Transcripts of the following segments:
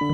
Buon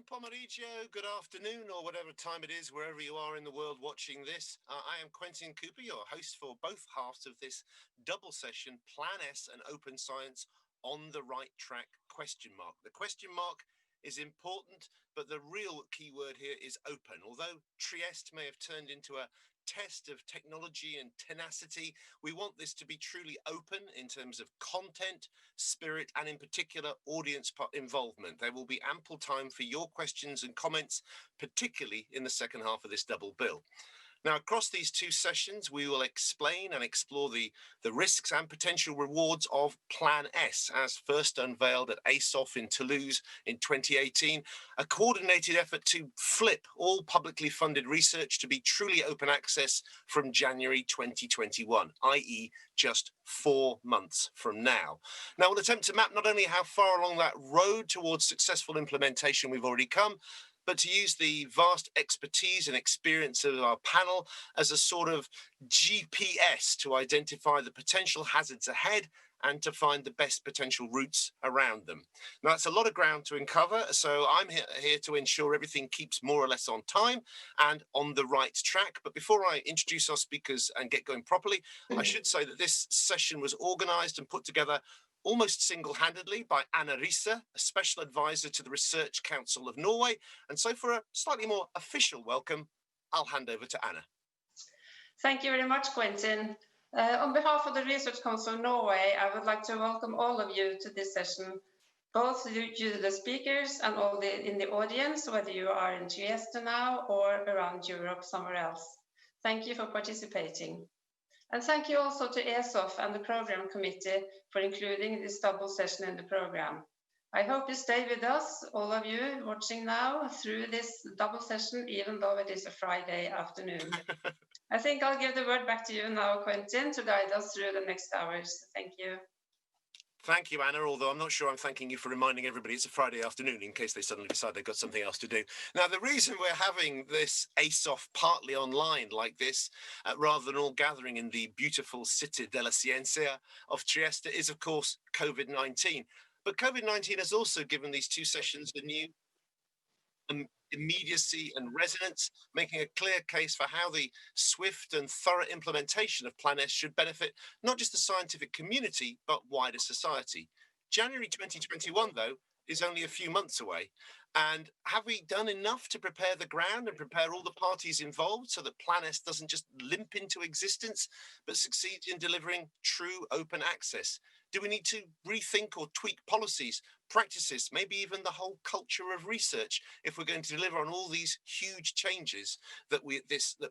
pomeriggio, good afternoon, or whatever time it is, wherever you are in the world watching this. I am Quentin Cooper, your host for both halves of this double session, Plan S and Open Science on the Right Track ? The question mark is important, but the real key word here is open. Although Trieste may have turned into a test of technology and tenacity, we want this to be truly open in terms of content, spirit, and in particular audience involvement. There will be ample time for your questions and comments, particularly in the second half of this double bill. Now, across these two sessions, we will explain and explore the risks and potential rewards of Plan S, as first unveiled at ASOF in Toulouse in 2018, a coordinated effort to flip all publicly funded research to be truly open access from January 2021, i.e. just 4 months from now. Now, we'll attempt to map not only how far along that road towards successful implementation we've already come, but to use the vast expertise and experience of our panel as a sort of GPS to identify the potential hazards ahead and to find the best potential routes around them. Now, that's a lot of ground to uncover, so I'm here to ensure everything keeps more or less on time and on the right track. But before I introduce our speakers and get going properly, I should say that this session was organised and put together almost single-handedly by Anna Riise, a special advisor to the Research Council of Norway. And so for a slightly more official welcome, I'll hand over to Anna. Thank you very much, Quentin. On behalf of the Research Council of Norway, I would like to welcome all of you to this session, both you, the speakers, and all in the audience, whether you are in Trieste now or around Europe somewhere else. Thank you for participating. And thank you also to ASOF and the Program Committee for including this double session in the program. I hope you stay with us, all of you watching now, through this double session, even though it is a Friday afternoon. I think I'll give the word back to you now, Quentin, to guide us through the next hours. Thank you. Thank you, Anna, although I'm not sure I'm thanking you for reminding everybody it's a Friday afternoon in case they suddenly decide they've got something else to do. Now, the reason we're having this ASOF partly online like this, rather than all gathering in the beautiful Cité della Ciencia of Trieste, is, of course, COVID-19. But COVID-19 has also given these two sessions a new immediacy and resonance, making a clear case for how the swift and thorough implementation of Plan S should benefit not just the scientific community, but wider society. January 2021, though, is only a few months away. And have we done enough to prepare the ground and prepare all the parties involved so that Plan S doesn't just limp into existence, but succeeds in delivering true open access? Do we need to rethink or tweak policies, practices, maybe even the whole culture of research, if we're going to deliver on all these huge changes that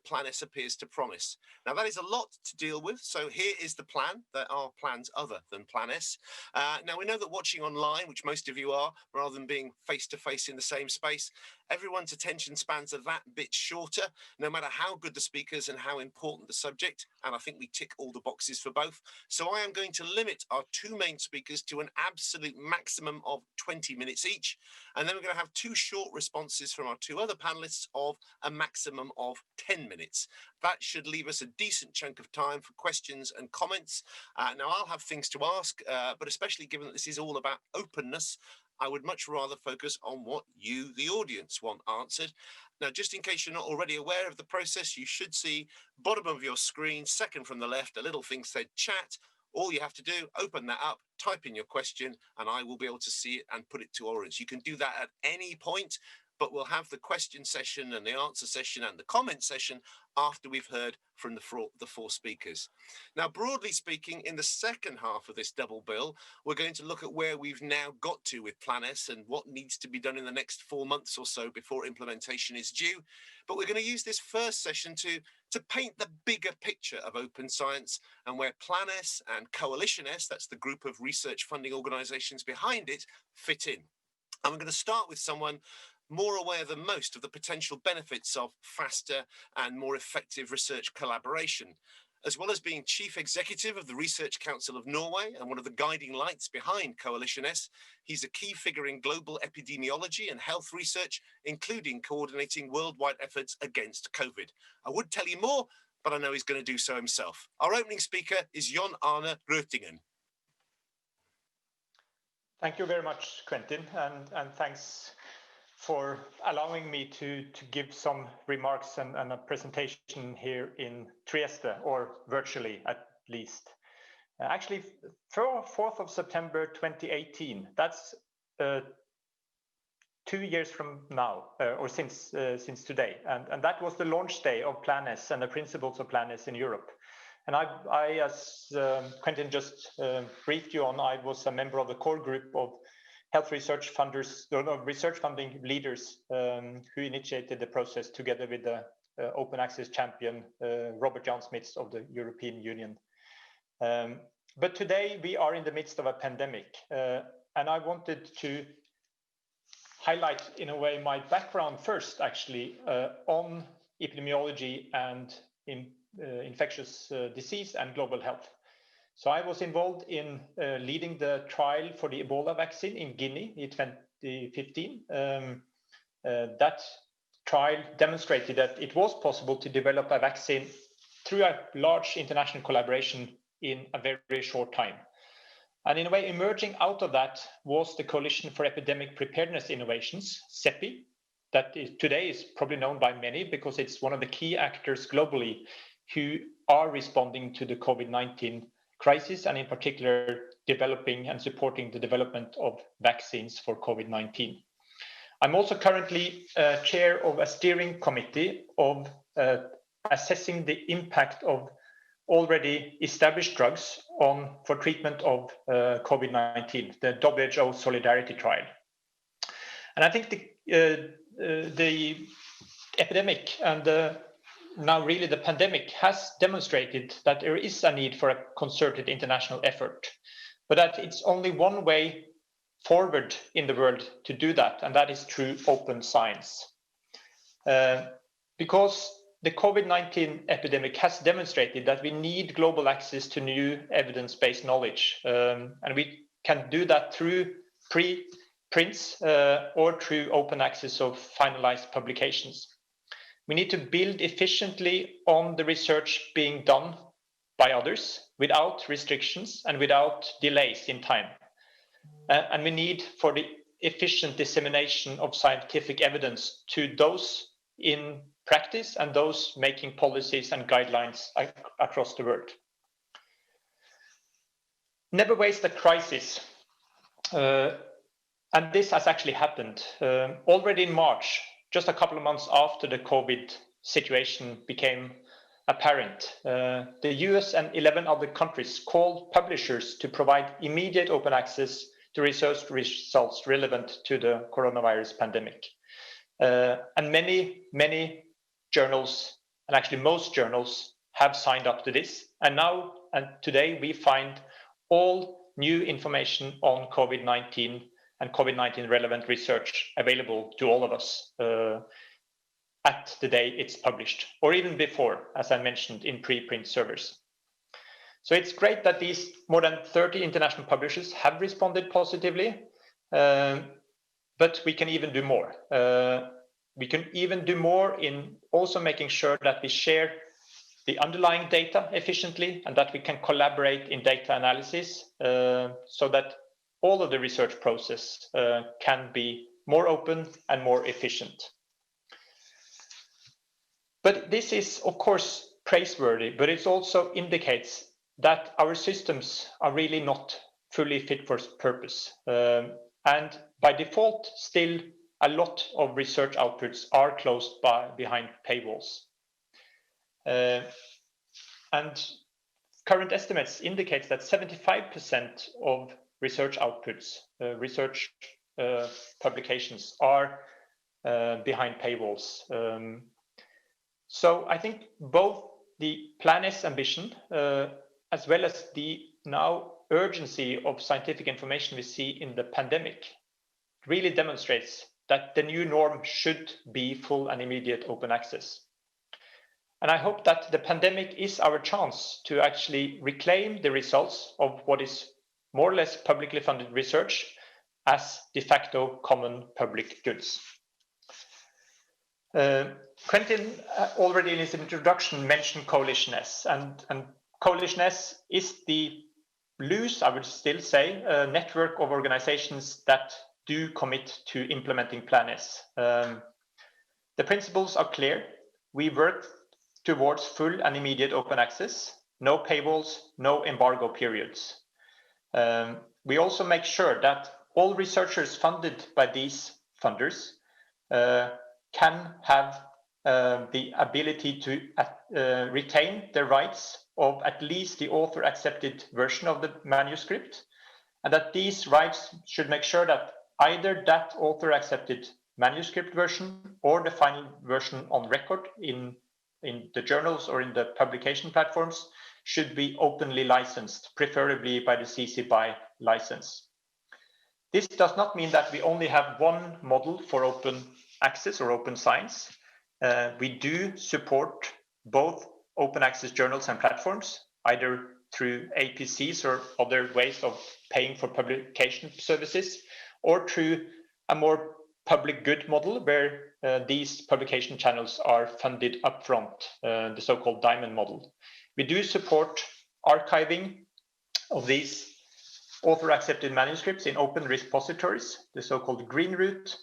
Plan S appears to promise. Now, that is a lot to deal with. So here is the plan. There are plans other than Plan S. Now, we know that watching online, which most of you are, rather than being face-to-face in the same space, everyone's attention spans are that bit shorter, no matter how good the speakers and how important the subject. And I think we tick all the boxes for both. So I am going to limit our two main speakers to an absolute maximum of 20 minutes each. And then we're going to have two short responses from our two other panelists of a maximum of 10 minutes. That should leave us a decent chunk of time for questions and comments. Now, I'll have things to ask, but especially given that this is all about openness, I would much rather focus on what you, the audience, want answered. Now, just in case you're not already aware of the process, you should see bottom of your screen, second from the left, a little thing said chat. All you have to do, open that up, type in your question, and I will be able to see it and put it to audience. You can do that at any point, but we'll have the question session and the answer session and the comment session after we've heard from the four speakers. Now, broadly speaking, in the second half of this double bill, we're going to look at where we've now got to with Plan S and what needs to be done in the next 4 months or so before implementation is due. But we're going to use this first session to paint the bigger picture of open science and where Plan S and Coalition S, that's the group of research funding organizations behind it, fit in. And we're going to start with someone more aware than most of the potential benefits of faster and more effective research collaboration. As well as being chief executive of the Research Council of Norway and one of the guiding lights behind Coalition S, he's a key figure in global epidemiology and health research, including coordinating worldwide efforts against COVID. I would tell you more, but I know he's going to do so himself. Our opening speaker is Jon Arne Røtingen. Thank you very much, Quentin, and thanks for allowing me to give some remarks and a presentation here in Trieste, or virtually at least. Actually, 4th of September 2018, that's 2 years from now, or since today, and that was the launch day of Plan S and the principles of Plan S in Europe. And I as Quentin just briefed you on, I was a member of the core group of health research funders, research funding leaders who initiated the process together with the open access champion, Robert Jan Smits of the European Union. But today we are in the midst of a pandemic, and I wanted to highlight in a way my background first, actually, on epidemiology and infectious disease and global health. So I was involved in leading the trial for the Ebola vaccine in Guinea in 2015. That trial demonstrated that it was possible to develop a vaccine through a large international collaboration in a very short time. And in a way, emerging out of that was the Coalition for Epidemic Preparedness Innovations, CEPI, that today is probably known by many because it's one of the key actors globally who are responding to the COVID-19 crisis, and in particular developing and supporting the development of vaccines for COVID-19. I'm also currently chair of a steering committee of assessing the impact of already established drugs for treatment of COVID-19, the WHO Solidarity Trial. And I think the epidemic and now really the pandemic has demonstrated that there is a need for a concerted international effort, but that it's only one way forward in the world to do that, and that is through open science. Because the COVID-19 epidemic has demonstrated that we need global access to new evidence-based knowledge, and we can do that through preprints or through open access of finalized publications. We need to build efficiently on the research being done by others without restrictions and without delays in time. And we need for the efficient dissemination of scientific evidence to those in practice and those making policies and guidelines across the world. Never waste a crisis. And this has actually happened. Already in March, just a couple of months after the COVID situation became apparent, the US and 11 other countries called publishers to provide immediate open access the research results relevant to the coronavirus pandemic. And many journals, and actually most journals, have signed up to this. And now and today we find all new information on COVID-19 and COVID-19 relevant research available to all of us at the day it's published, or even before, as I mentioned, in preprint servers. So it's great that these more than 30 international publishers have responded positively, but we can even do more. We can even do more in also making sure that we share the underlying data efficiently and that we can collaborate in data analysis so that all of the research process can be more open and more efficient. But this is, of course, praiseworthy, but it also indicates that our systems are really not fully fit for purpose. And by default, still a lot of research outputs are closed behind paywalls. And current estimates indicate that 75% of research outputs, research publications are behind paywalls. So I think both the Plan S ambition as well as the now urgency of scientific information we see in the pandemic really demonstrates that the new norm should be full and immediate open access. And I hope that the pandemic is our chance to actually reclaim the results of what is more or less publicly funded research as de facto common public goods. Quentin already in his introduction mentioned Coalition S, and Coalition S is the loose, I would still say, network of organizations that do commit to implementing Plan S. The principles are clear. We work towards full and immediate open access, no paywalls, no embargo periods. We also make sure that all researchers funded by these funders can have the ability to retain their rights of at least the author-accepted version of the manuscript, and that these rights should make sure that either that author-accepted manuscript version or the final version on record in the journals or in the publication platforms should be openly licensed, preferably by the CC BY license. This does not mean that we only have one model for open access or open science. We do support both open access journals and platforms, either through APCs or other ways of paying for publication services, or through a more public good model where these publication channels are funded upfront, the so-called diamond model. We do support archiving of these author-accepted manuscripts in open repositories, the so-called green route,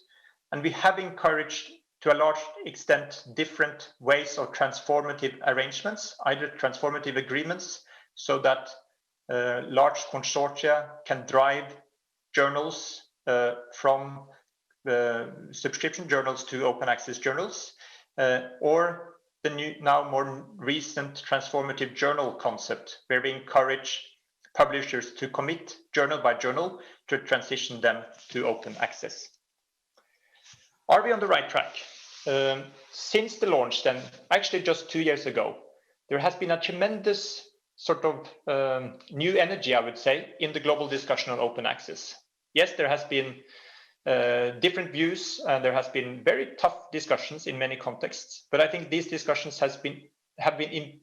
and we have encouraged to a large extent different ways of transformative arrangements, either transformative agreements, so that large consortia can drive journals from subscription journals to open access journals, or the new, now more recent transformative journal concept, where we encourage publishers to commit journal by journal to transition them to open access. Are we on the right track? Since the launch then, actually just 2 years ago, there has been a tremendous sort of new energy, I would say, in the global discussion on open access. Yes, there has been different views, and there has been very tough discussions in many contexts. But I think these discussions have been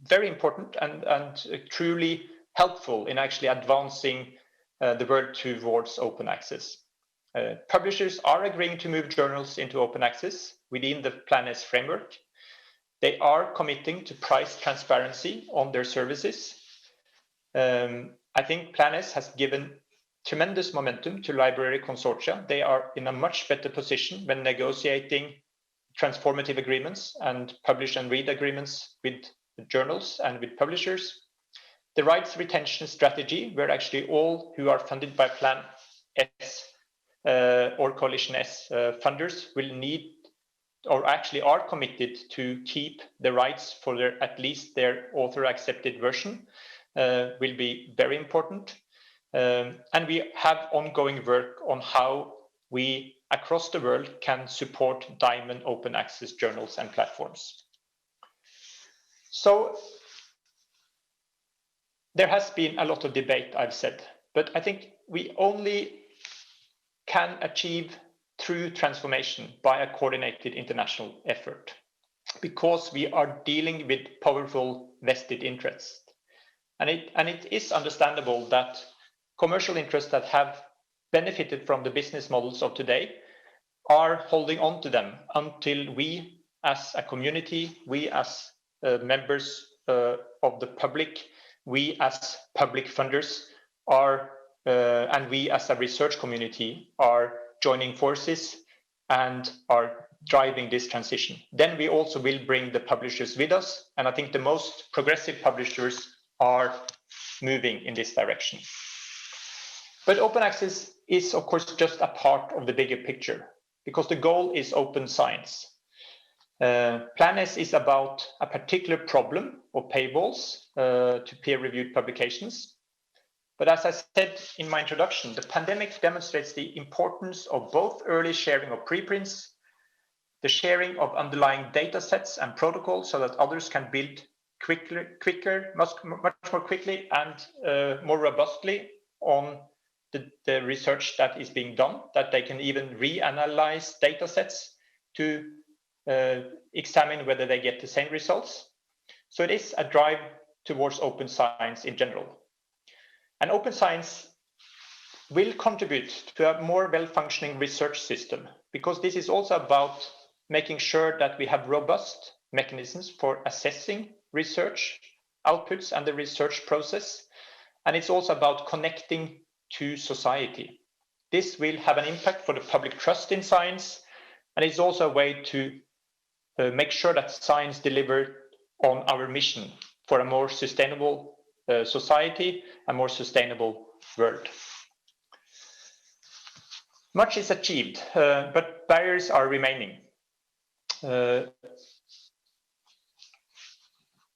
very important and truly helpful in actually advancing the world towards open access. Publishers are agreeing to move journals into open access within the Plan S framework. They are committing to price transparency on their services. I think Plan S has given tremendous momentum to library consortia. They are in a much better position when negotiating transformative agreements and publish and read agreements with journals and with publishers. The rights retention strategy, where actually all who are funded by Plan S or Coalition S funders will need, or actually are committed to keep the rights for at least their author accepted version, will be very important. And we have ongoing work on how we across the world can support diamond open access journals and platforms. So there has been a lot of debate, I've said, but I think we only can achieve true transformation by a coordinated international effort, because we are dealing with powerful vested interests. And it is understandable that commercial interests that have benefited from the business models of today are holding on to them until we as a community, we as members of the public, we as public funders are, and we as a research community are joining forces and are driving this transition. Then we also will bring the publishers with us. And I think the most progressive publishers are moving in this direction. But open access is, of course, just a part of the bigger picture, because the goal is open science. PlanS is about a particular problem of paywalls to peer-reviewed publications. But as I said in my introduction, the pandemic demonstrates the importance of both early sharing of preprints, the sharing of underlying data sets and protocols so that others can build much more quickly and more robustly on the research that is being done, that they can even reanalyze data sets to examine whether they get the same results. So it is a drive towards open science in general. And open science will contribute to a more well-functioning research system, because this is also about making sure that we have robust mechanisms for assessing research outputs and the research process. And it's also about connecting to society. This will have an impact for the public trust in science, and it's also a way to make sure that science delivers on our mission for a more sustainable society, a more sustainable world. Much is achieved, but barriers are remaining.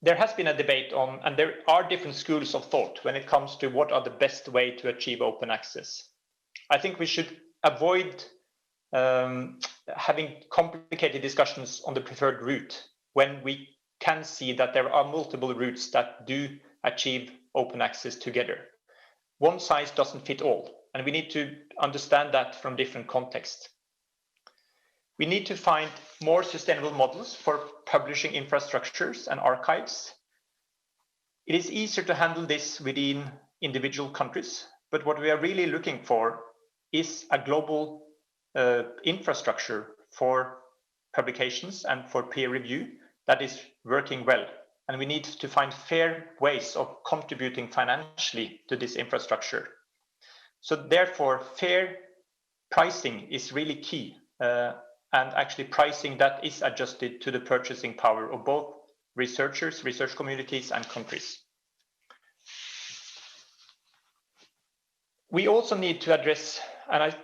There has been a debate on, and there are different schools of thought when it comes to what are the best way to achieve open access. I think we should avoid having complicated discussions on the preferred route when we can see that there are multiple routes that do achieve open access together. One size doesn't fit all, and we need to understand that from different contexts. We need to find more sustainable models for publishing infrastructures and archives. It is easier to handle this within individual countries, but what we are really looking for is a global infrastructure for publications and for peer review that is working well. And we need to find fair ways of contributing financially to this infrastructure. So therefore, fair pricing is really key, and actually pricing that is adjusted to the purchasing power of both researchers, research communities, and countries. We also need to address, and I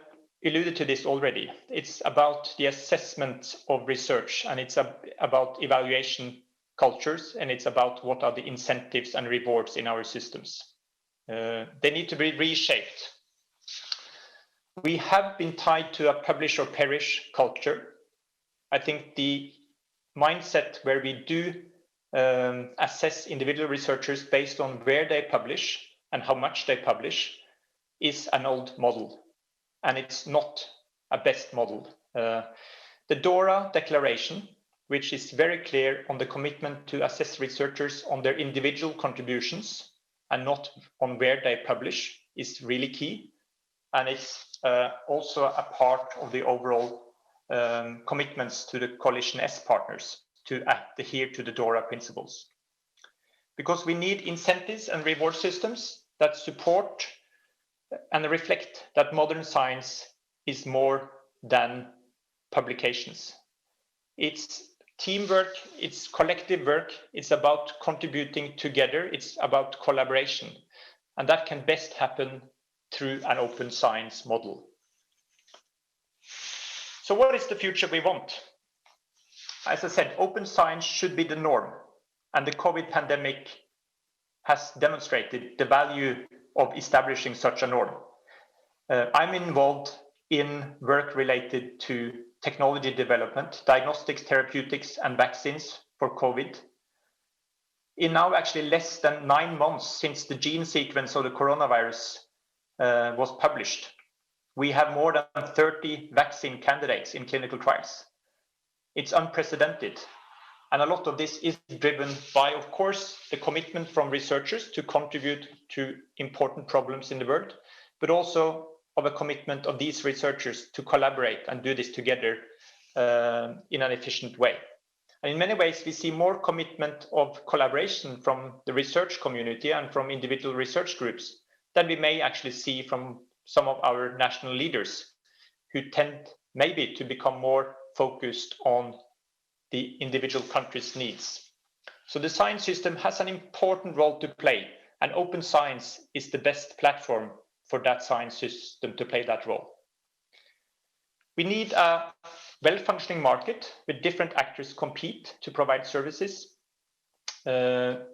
alluded to this already, it's about the assessment of research, and it's about evaluation cultures, and it's about what are the incentives and rewards in our systems. They need to be reshaped. We have been tied to a publish or perish culture. I think the mindset where we do assess individual researchers based on where they publish and how much they publish is an old model, and it's not a best model. The DORA declaration, which is very clear on the commitment to assess researchers on their individual contributions and not on where they publish, is really key. And it's also a part of the overall commitments to the Coalition S partners to adhere to the DORA principles. Because we need incentives and reward systems that support and reflect that modern science is more than publications. It's teamwork, it's collective work, it's about contributing together, it's about collaboration. And that can best happen through an open science model. So what is the future we want? As I said, open science should be the norm, and the COVID pandemic has demonstrated the value of establishing such a norm. I'm involved in work related to technology development, diagnostics, therapeutics, and vaccines for COVID. In now actually less than 9 months since the gene sequence of the coronavirus was published, we have more than 30 vaccine candidates in clinical trials. It's unprecedented. And a lot of this is driven by, of course, the commitment from researchers to contribute to important problems in the world, but also of a commitment of these researchers to collaborate and do this together in an efficient way. And in many ways, we see more commitment of collaboration from the research community and from individual research groups than we may actually see from some of our national leaders, who tend maybe to become more focused on the individual country's needs. So the science system has an important role to play, and open science is the best platform for that science system to play that role. We need a well-functioning market with different actors compete to provide services. To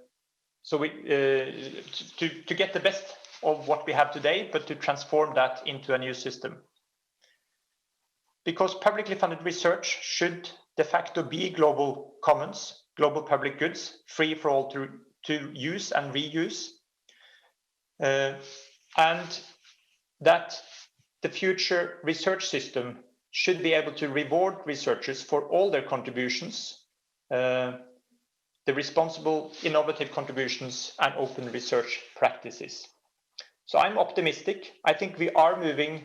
get the best of what we have today, but to transform that into a new system. Because publicly funded research should de facto be global commons, global public goods, free for all to use and reuse. And that the future research system should be able to reward researchers for all their contributions, the responsible, innovative contributions, and open research practices. So I'm optimistic. I think we are moving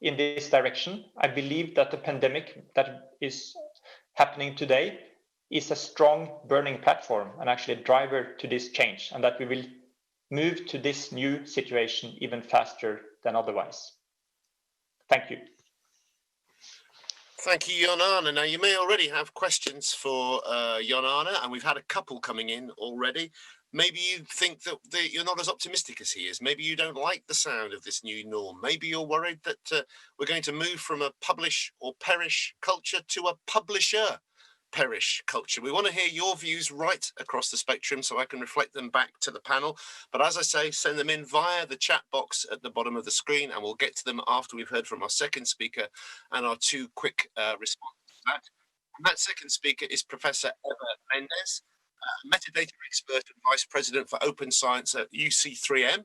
in this direction. I believe that the pandemic that is happening today is a strong burning platform and actually a driver to this change, and that we will move to this new situation even faster than otherwise. Thank you. Thank you, Jon Arne. Now, you may already have questions for Jon Arne, and we've had a couple coming in already. Maybe you think that you're not as optimistic as he is. Maybe you don't like the sound of this new norm. Maybe you're worried that we're going to move from a publish or perish culture to a publisher perish culture. We want to hear your views right across the spectrum so I can reflect them back to the panel. But as I say, send them in via the chat box at the bottom of the screen, and we'll get to them after we've heard from our second speaker and our two quick responses to that. And that second speaker is Professor Eva Mendes, metadata expert and vice president for open science at UC3M.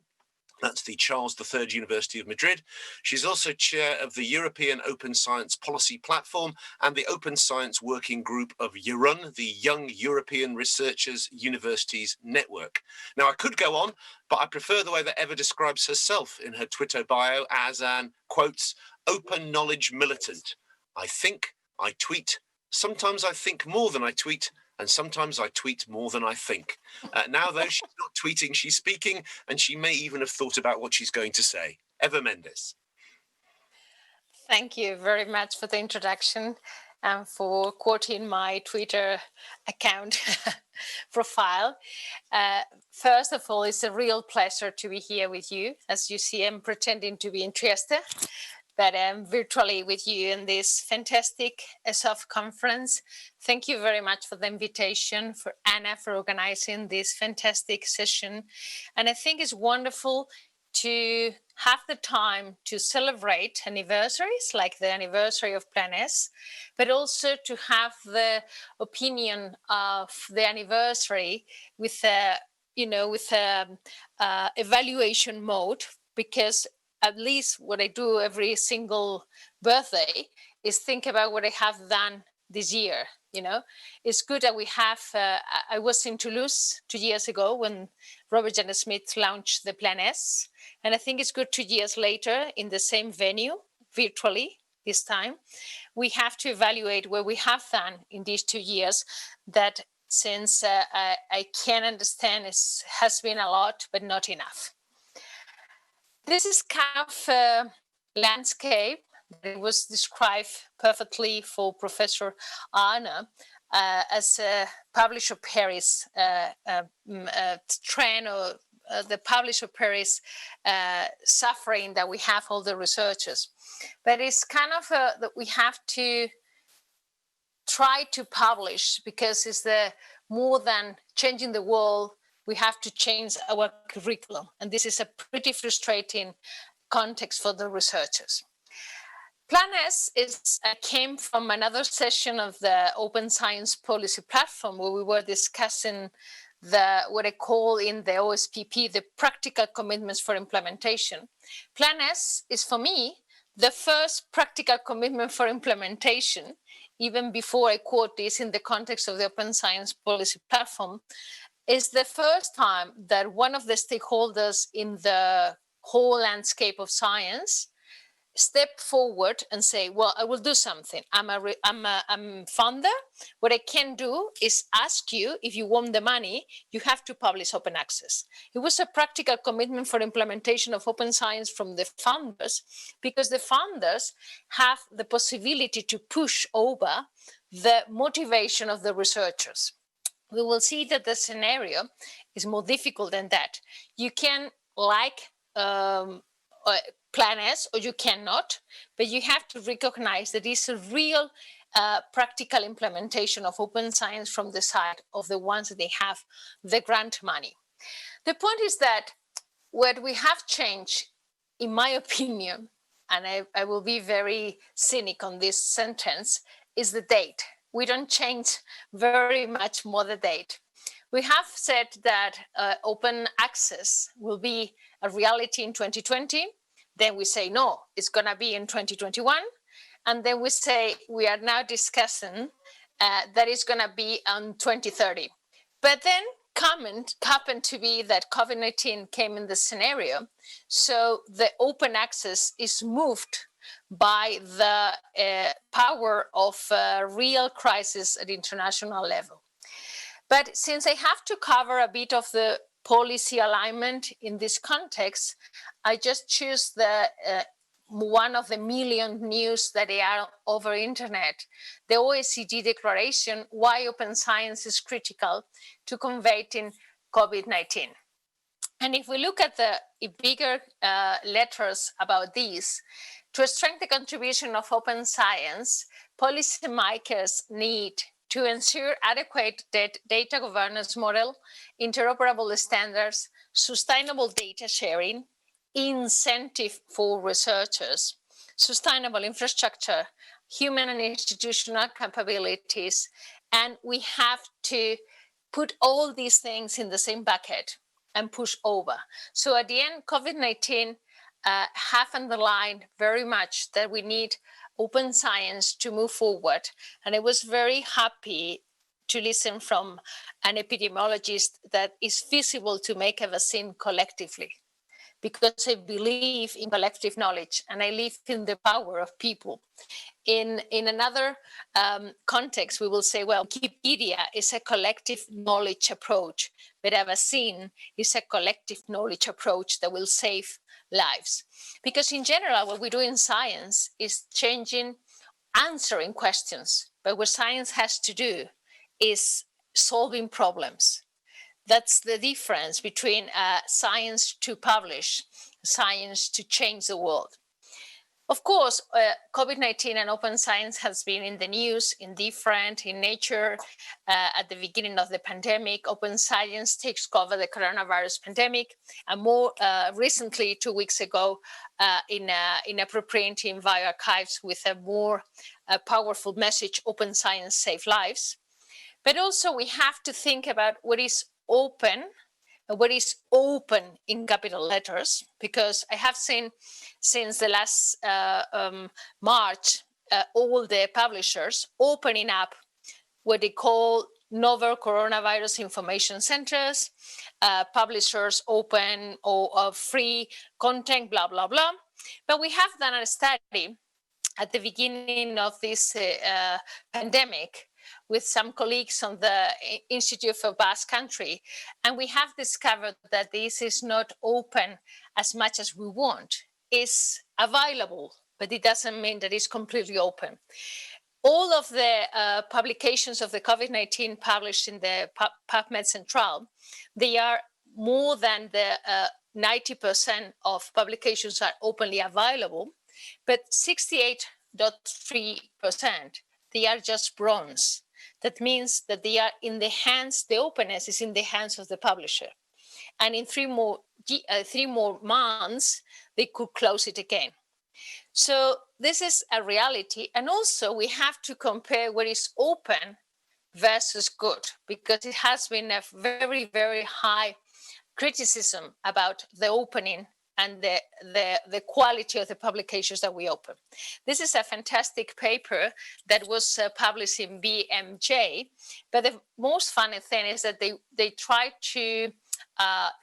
That's the Charles III University of Madrid. She's also chair of the European Open Science Policy Platform and the Open Science Working Group of EURUN, the Young European Researchers Universities Network. Now, I could go on, but I prefer the way that Eva describes herself in her Twitter bio as an, quotes, open knowledge militant. I think, I tweet, sometimes I think more than I tweet, and sometimes I tweet more than I think. Now, though, she's not tweeting, she's speaking, and she may even have thought about what she's going to say. Eva Mendes. Thank you very much for the introduction and for quoting my Twitter account profile. First of all, it's a real pleasure to be here with you. As you see, I'm pretending to be in Trieste, but I'm virtually with you in this fantastic ESOF conference. Thank you very much for the invitation, for Anna for organizing this fantastic session. And I think it's wonderful to have the time to celebrate anniversaries like the anniversary of Plan S, but also to have the opinion of the anniversary with a, evaluation mode, because at least what I do every single birthday is think about what I have done this year. It's good that we have, I was in Toulouse 2 years ago when Robert Jan Smith launched the Plan S. And I think it's good 2 years later in the same venue, virtually this time, we have to evaluate what we have done in these 2 years that since I can understand has been a lot, but not enough. This is kind of a landscape that was described perfectly for Professor Arne as a publisher Paris trend, or the publisher Paris suffering that we have all the researchers. But it's kind of that we have to try to publish, because it's the more than changing the world, we have to change our curriculum. And this is a pretty frustrating context for the researchers. Plan S came from another session of the Open Science Policy Platform, where we were discussing what I call in the OSPP, the practical commitments for implementation. Plan S is, for me, the first practical commitment for implementation, even before I quote this in the context of the Open Science Policy Platform, is the first time that one of the stakeholders in the whole landscape of science step forward and say, well, I will do something. I'm a funder. What I can do is ask you, if you want the money, you have to publish open access. It was a practical commitment for implementation of open science from the funders, because the funders have the possibility to push over the motivation of the researchers. We will see that the scenario is more difficult than that. You can Plan S, or you cannot, but you have to recognize that it's a real practical implementation of open science from the side of the ones that they have the grant money. The point is that what we have changed, in my opinion, and I will be very cynic on this sentence, is the date. We don't change very much more the date. We have said that open access will be a reality in 2020. Then we say, no, it's going to be in 2021. And then we say, we are now discussing that it's going to be on 2030. But then happened to be that COVID-19 came in the scenario. So the open access is moved by the power of a real crisis at international level. But since I have to cover a bit of the policy alignment in this context, I just choose the one of the million news that they are over internet, the OECD declaration, why open science is critical to combating COVID-19. And if we look at the bigger letters about this, to strengthen the contribution of open science, policymakers need to ensure adequate data governance model, interoperable standards, sustainable data sharing, incentive for researchers, sustainable infrastructure, human and institutional capabilities, and we have to put all these things in the same bucket and push over. So at the end, COVID-19 have underlined very much that we need open science to move forward. And I was very happy to listen from an epidemiologist that it's feasible to make a vaccine collectively, because I believe in collective knowledge and I believe in the power of people. In another context, we will say, well, Wikipedia is a collective knowledge approach, but a vaccine is a collective knowledge approach that will save lives. Because in general, what we do in science is answering questions, but what science has to do is solving problems. That's the difference between science to publish, science to change the world. Of course, COVID-19 and open science has been in the news, in Nature. At the beginning of the pandemic, open science takes over the coronavirus pandemic. And more recently, 2 weeks ago, in a preprint in bioarchives with a more powerful message, open science save lives. But also we have to think about what is open in capital letters, because I have seen since the last March, all the publishers opening up what they call novel coronavirus information centers, publishers open or free content, blah, blah, blah. But we have done a study at the beginning of this pandemic with some colleagues on the Institute for Basque Country, and we have discovered that this is not open as much as we want. It's available, but it doesn't mean that it's completely open. All of the publications of the COVID-19 published in the PubMed Central, they are more than the 90% of publications are openly available, but 68.3%, they are just bronze. That means that they are in the hands, the openness is in the hands of the publisher. And in 3 more months, they could close it again. So this is a reality. And also we have to compare what is open versus good, because it has been a very, very high criticism about the opening and the quality of the publications that we open. This is a fantastic paper that was published in BMJ, but the most funny thing is that they tried to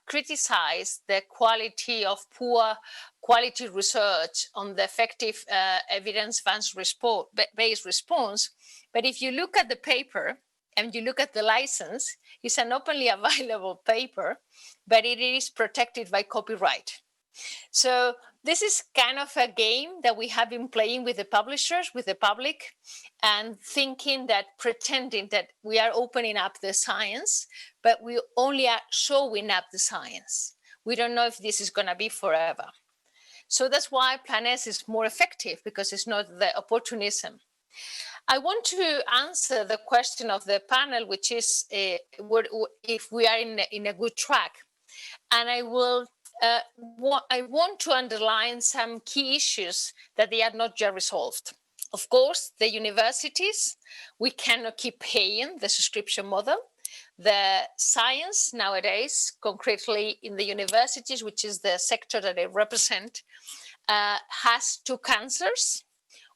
criticize the quality of poor quality research on the effective evidence-based response. But if you look at the paper and you look at the license, it's an openly available paper, but it is protected by copyright. So this is kind of a game that we have been playing with the publishers, with the public, and thinking that, pretending that we are opening up the science, but we only are showing up the science. We don't know if this is going to be forever. So that's why Plan S is more effective, because it's not the opportunism. I want to answer the question of the panel, which is if we are in a good track. And I want to underline some key issues that they are not yet resolved. Of course, the universities, we cannot keep paying the subscription model. The science nowadays, concretely in the universities, which is the sector that I represent, has 2 cancers.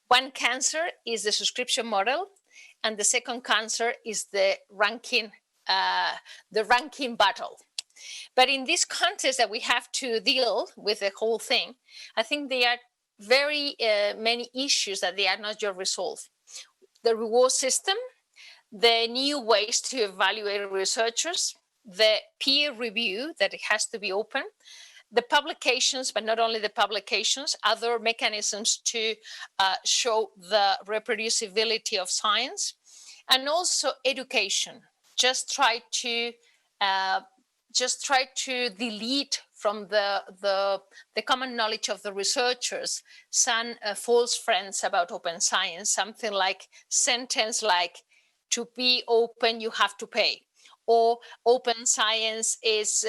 One cancer is the subscription model, and the second cancer is the ranking battle. But in this context that we have to deal with the whole thing, I think there are very many issues that they are not yet resolved. The reward system, the new ways to evaluate researchers, the peer review that it has to be open, the publications, but not only the publications, other mechanisms to show the reproducibility of science, and also education. Just try to delete from the common knowledge of the researchers some false friends about open science, something like sentence like, to be open, you have to pay. Or open science is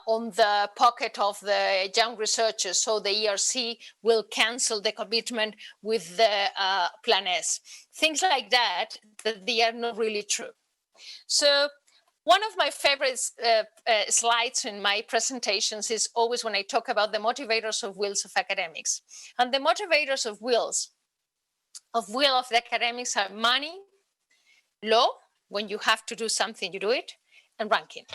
on the pocket of the young researchers, so the ERC will cancel the commitment with the Plan S. Things like that they are not really true. So one of my favorite slides in my presentations is always when I talk about the motivators of wills of academics. And the motivators of will of the academics are money, law, when you have to do something, you do it, and ranking.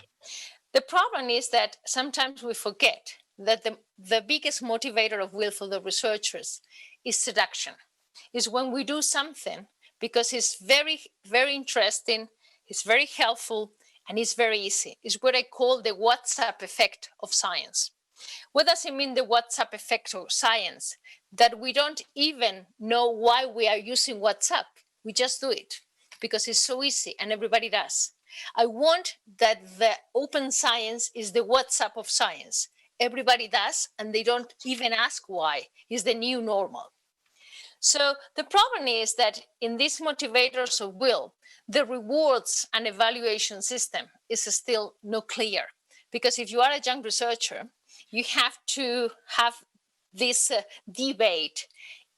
The problem is that sometimes we forget that the biggest motivator of will for the researchers is seduction. Is when we do something because it's very, very interesting, it's very helpful, and it's very easy. It's what I call the WhatsApp effect of science. What does it mean, the WhatsApp effect of science? That we don't even know why we are using WhatsApp. We just do it because it's so easy and everybody does. I want that the open science is the WhatsApp of science. Everybody does, and they don't even ask why. It's the new normal. So the problem is that in these motivators of will, the rewards and evaluation system is still not clear. Because if you are a young researcher, you have to have this debate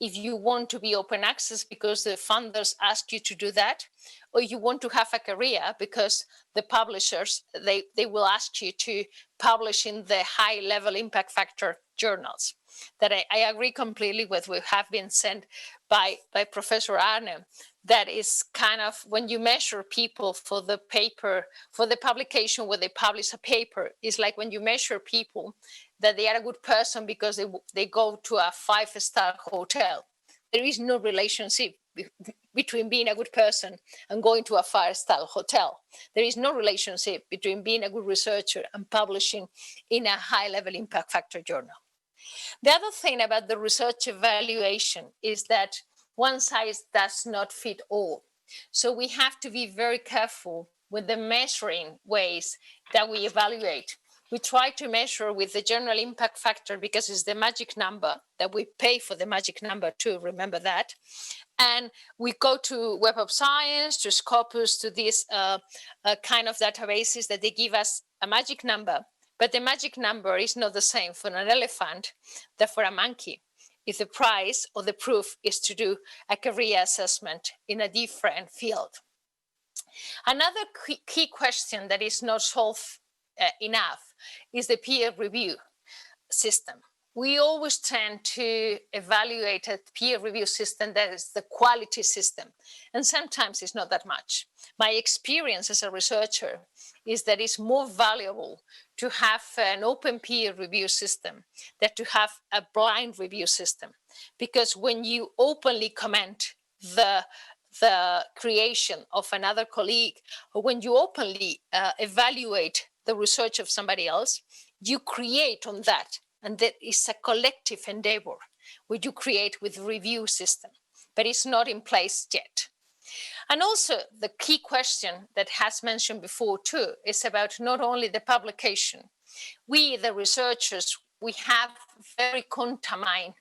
if you want to be open access because the funders ask you to do that, or you want to have a career because the publishers, they will ask you to publish in the high level impact factor journals. That I agree completely with what have been said by Professor Arne, that is kind of when you measure people for the paper, for the publication where they publish a paper, it's like when you measure people that they are a good person because they go to a 5-star hotel. There is no relationship between being a good person and going to a 5-star hotel. There is no relationship between being a good researcher and publishing in a high-level impact factor journal. The other thing about the research evaluation is that one size does not fit all. So we have to be very careful with the measuring ways that we evaluate. We try to measure with the general impact factor because it's the magic number that we pay for the magic number too, remember that. And we go to Web of Science, to Scopus, to these kind of databases that they give us a magic number. But the magic number is not the same for an elephant than for a monkey, if the prize or the proof is to do a career assessment in a different field. Another key question that is not solved enough is the peer review system. We always tend to evaluate a peer review system that is the quality system, and sometimes it's not that much. My experience as a researcher is that it's more valuable to have an open peer review system than to have a blind review system, because when you openly comment the creation of another colleague, or when you openly evaluate the research of somebody else, you create on that. And that is a collective endeavor which you create with review system, but it's not in place yet. And also the key question that has mentioned before too is about not only the publication. We, the researchers, we have very contamined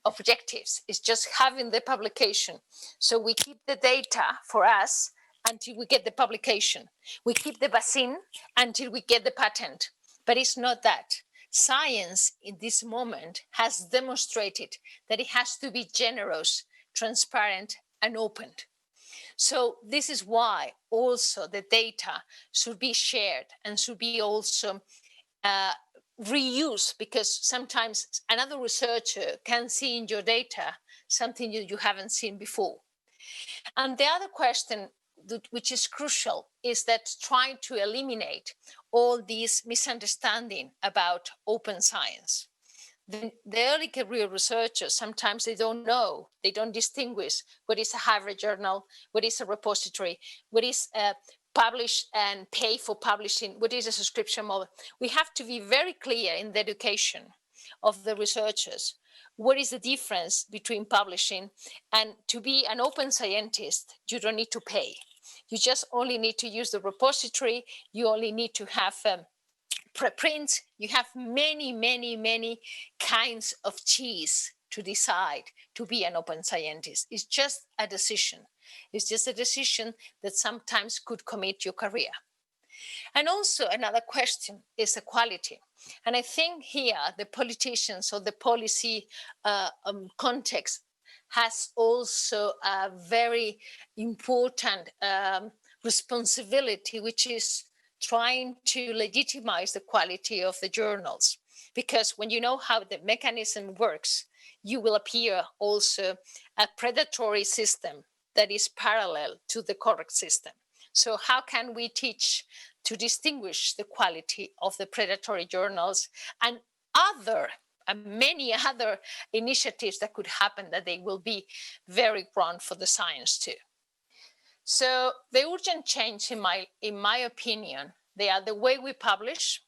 objectives. It's just having the publication. So we keep the data for us until we get the publication. We keep the vaccine until we get the patent, but it's not that. Science in this moment has demonstrated that it has to be generous, transparent, and open. So this is why also the data should be shared and should be also reused, because sometimes another researcher can see in your data something you haven't seen before. And the other question, which is crucial, is that trying to eliminate all these misunderstanding about open science. The early career researchers, sometimes they don't know, they don't distinguish what is a Harvard journal, what is a repository, what is publish and pay for publishing, what is a subscription model. We have to be very clear in the education of the researchers. What is the difference between publishing and to be an open scientist? You don't need to pay. You just only need to use the repository. You only need to have preprints. You have many, many, many kinds of cheese to decide to be an open scientist. It's just a decision. It's just a decision that sometimes could commit your career. And also another question is the quality. And I think here the politicians or the policy context has also a very important responsibility, which is trying to legitimize the quality of the journals. Because when you know how the mechanism works, you will appear also a predatory system that is parallel to the correct system. So how can we teach to distinguish the quality of the predatory journals and many other initiatives that could happen, that they will be very wrong for the science too. So the urgent change, in my opinion, they are the way we publish.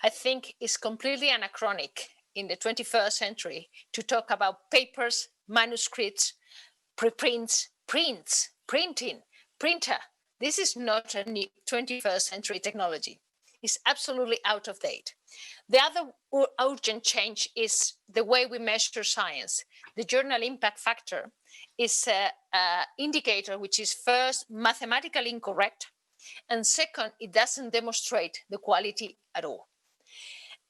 I think is completely anachronic in the 21st century to talk about papers, manuscripts, preprints, prints, printing, printer. This is not a new 21st century technology. It's absolutely out of date. The other urgent change is the way we measure science. The journal impact factor is an indicator which is first mathematically incorrect, and second, it doesn't demonstrate the quality at all.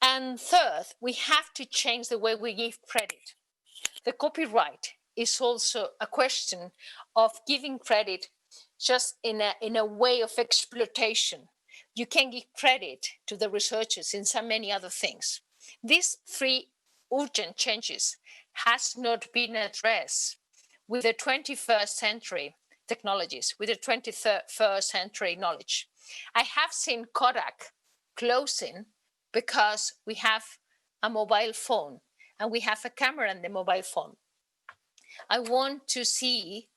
And third, we have to change the way we give credit. The copyright is also a question of giving credit just in a way of exploitation. You can give credit to the researchers in so many other things. These three urgent changes has not been addressed with the 21st century technologies, with the 21st century knowledge. I have seen Kodak closing because we have a mobile phone and we have a camera in the mobile phone. I want to see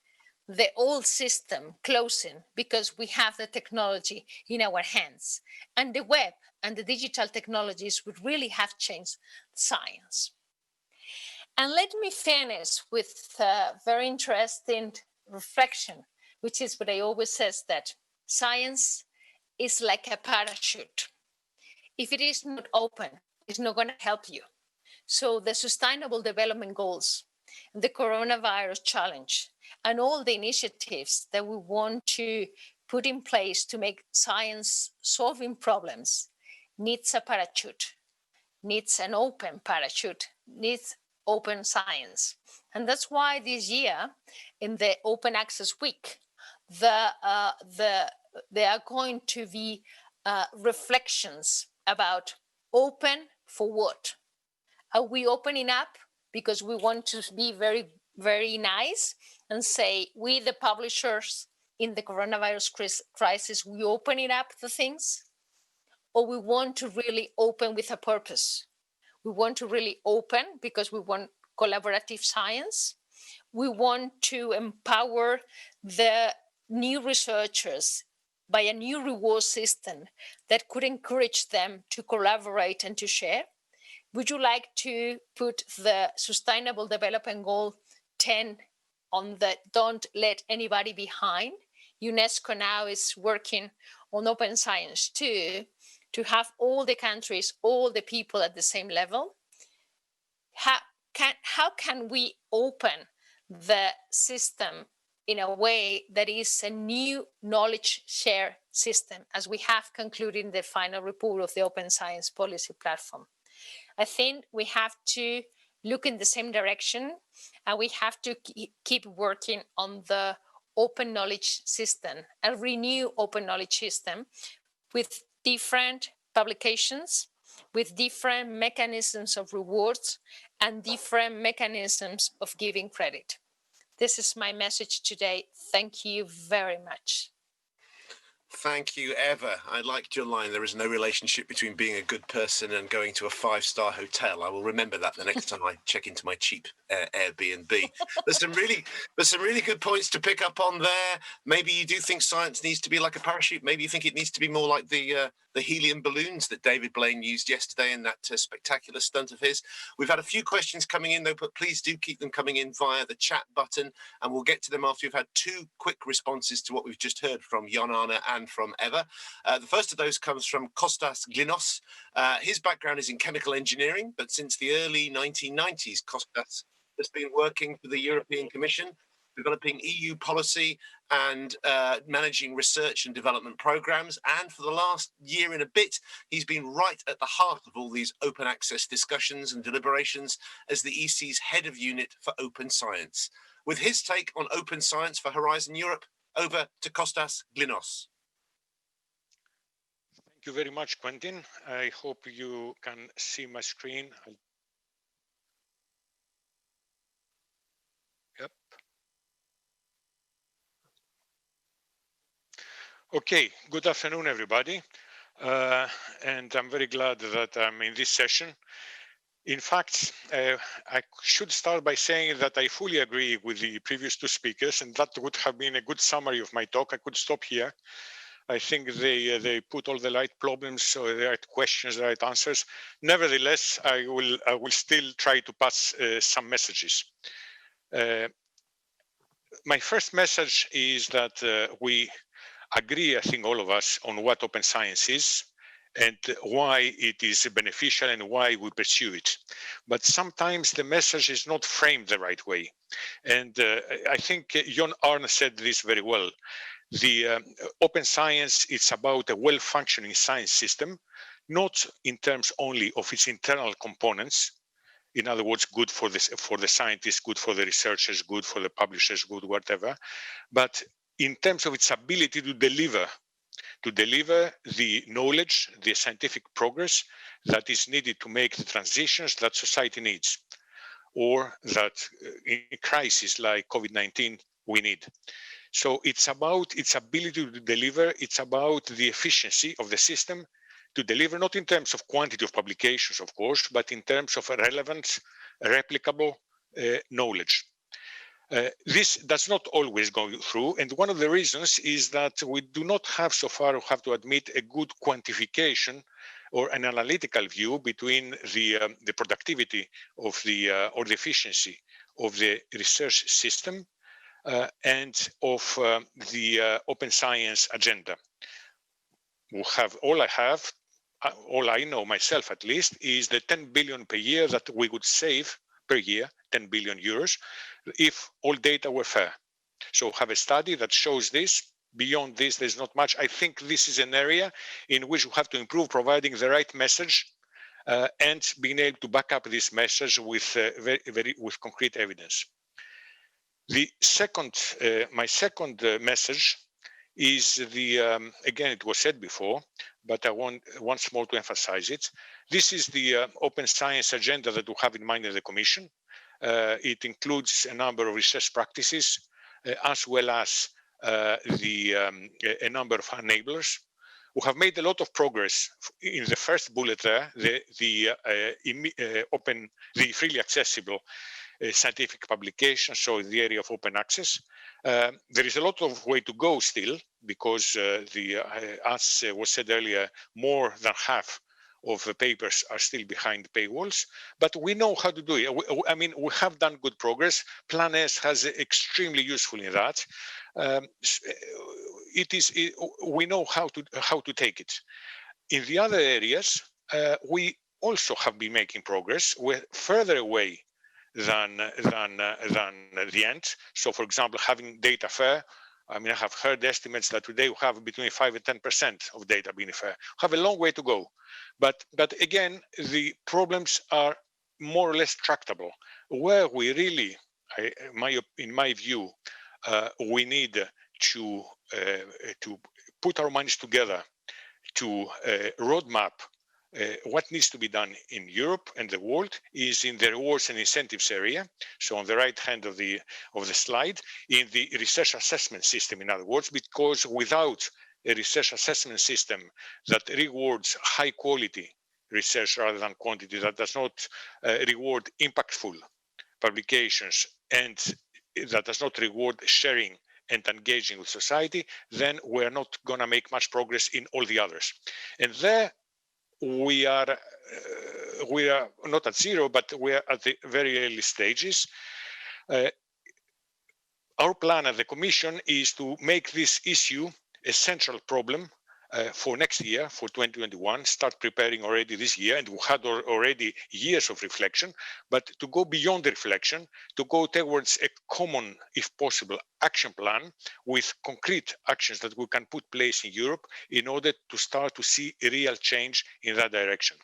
the old system closing because we have the technology in our hands, and the web and the digital technologies would really have changed science. And let me finish with a very interesting reflection, which is what I always says, that science is like a parachute. If it is not open, it's not going to help you. So the Sustainable Development Goals, the coronavirus challenge, and all the initiatives that we want to put in place to make science solving problems needs a parachute, needs an open parachute, needs open science. And that's why this year in the Open Access Week, there are going to be reflections about open for what? Are we opening up because we want to be very, very nice and say, we, the publishers in the coronavirus crisis, we opening up the things? Or we want to really open with a purpose? We want to really open because we want collaborative science. We want to empower the new researchers by a new reward system that could encourage them to collaborate and to share. Would you like to put the Sustainable Development Goal 10 on the don't let anybody behind? UNESCO now is working on open science too, to have all the countries, all the people at the same level. How can we open the system in a way that is a new knowledge share system, as we have concluded in the final report of the Open Science Policy Platform? I think we have to look in the same direction, and we have to keep working on the open knowledge system, a renew open knowledge system with different publications, with different mechanisms of rewards and different mechanisms of giving credit. This is my message today. Thank you very much. Thank you, Eva. I liked your line. There is no relationship between being a good person and going to a 5-star hotel. I will remember that the next time I check into my cheap Airbnb. There's some really good points to pick up on there. Maybe you do think science needs to be like a parachute. Maybe you think it needs to be more like the helium balloons that David Blaine used yesterday in that spectacular stunt of his. We've had a few questions coming in, though, but please do keep them coming in via the chat button, and we'll get to them after we've had 2 quick responses to what we've just heard from Jon-Arne and from Eva. The first of those comes from Kostas Glinos. His background is in chemical engineering, but since the early 1990s, Kostas has been working for the European Commission, developing EU policy and managing research and development programs. And for the last year and a bit, he's been right at the heart of all these open access discussions and deliberations as the EC's head of unit for open science. With his take on open science for Horizon Europe, over to Kostas Glinos. Thank you very much, Quentin. I hope you can see my screen. Yep. Okay, good afternoon, everybody. And I'm very glad that I'm in this session. In fact, I should start by saying that I fully agree with the previous 2 speakers, and that would have been a good summary of my talk. I could stop here. I think they put all the right problems, the right questions, the right answers. Nevertheless, I will still try to pass some messages. My first message is that we agree, I think all of us, on what open science is and why it is beneficial and why we pursue it. But sometimes the message is not framed the right way. And I think Jon-Arne said this very well. The open science is about a well-functioning science system, not in terms only of its internal components. In other words, good for the scientists, good for the researchers, good for the publishers, good whatever, but in terms of its ability to deliver the knowledge, the scientific progress that is needed to make the transitions that society needs, or that in a crisis like COVID-19 we need. So it's about its ability to deliver, it's about the efficiency of the system to deliver, not in terms of quantity of publications, of course, but in terms of relevant, replicable knowledge. This does not always go through, and one of the reasons is that we do not have so far, have to admit, a good quantification or an analytical view between the productivity of or the efficiency of the research system and of the open science agenda. All I know myself at least, is the 10 billion per year that we would save per year, 10 billion euros, if all data were fair. So have a study that shows this. Beyond this, there's not much. I think this is an area in which we have to improve, providing the right message and being able to back up this message with with concrete evidence. The second, my second message is the again, it was said before, but I want once more to emphasize it. This is the open science agenda that we have in mind in the Commission. It includes a number of research practices as well as a number of enablers. We have made a lot of progress in the first bullet there, the freely accessible scientific publications, so in the area of open access. There is a lot of way to go still, because as was said earlier, more than half of the papers are still behind paywalls, but we know how to do it. I mean, we have done good progress. Plan S has extremely useful in that. We know how to take it. In the other areas, we also have been making progress. We're further away than the end. So, for example, having data fair. I mean, I have heard estimates that today we have between 5 and 10% of data being fair. We have a long way to go, but again, the problems are more or less tractable. Where we really, in my view, we need to put our minds together to roadmap what needs to be done in Europe and the world is in the rewards and incentives area. So on the right hand of the slide, in the research assessment system, in other words, because without a research assessment system that rewards high quality research rather than quantity, that does not reward impactful publications, and that does not reward sharing and engaging with society, then we're not going to make much progress in all the others. And there we are not at zero, but we are at the very early stages. Our plan at the Commission is to make this issue a central problem for next year, for 2021, start preparing already this year, and we had already years of reflection, but to go beyond the reflection, to go towards a common, if possible, action plan with concrete actions that we can put place in Europe in order to start to see a real change in that direction.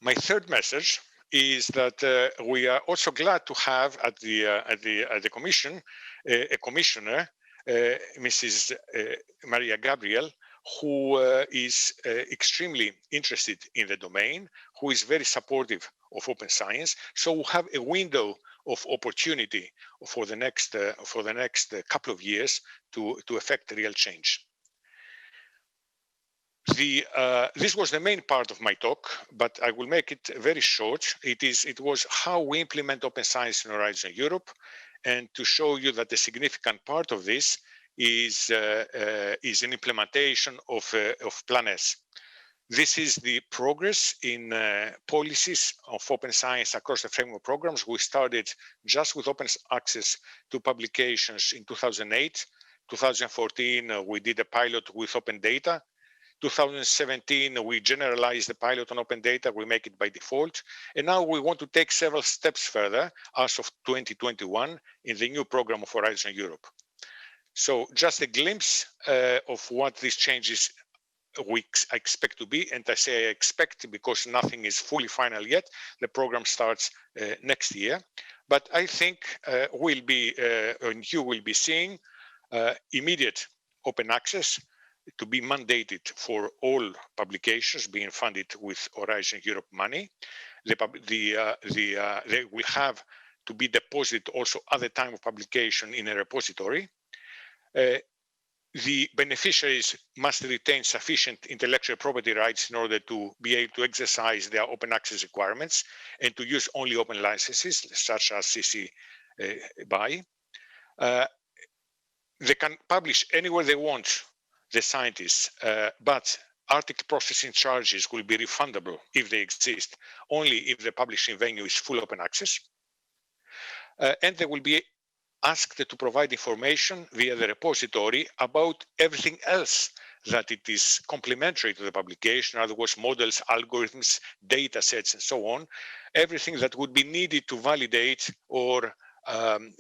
My third message is that we are also glad to have at the Commission a commissioner, Mrs. Maria Gabriel, who is extremely interested in the domain, who is very supportive of open science. So we have a window of opportunity for the next couple of years to effect real change. This was the main part of my talk, but I will make it very short. It was how we implement open science in Horizon Europe, and to show you that a significant part of this is an implementation of Plan S. This is the progress in policies of open science across the framework programs. We started just with open access to publications in 2008. 2014, we did a pilot with open data. 2017, we generalized the pilot on open data, we make it by default. And now we want to take several steps further as of 2021 in the new program of Horizon Europe. So just a glimpse of what these changes we expect to be. And I say I expect because nothing is fully final yet. The program starts next year. But I think you will be seeing immediate open access to be mandated for all publications being funded with Horizon Europe money. They will have to be deposited also at the time of publication in a repository. The beneficiaries must retain sufficient intellectual property rights in order to be able to exercise their open access requirements and to use only open licenses, such as CC BY. They can publish anywhere they want, the scientists, but article processing charges will be refundable if they exist, only if the publishing venue is full open access. And they will be asked to provide information via the repository about everything else that it is complementary to the publication, in other words, models, algorithms, data sets, and so on, everything that would be needed to validate or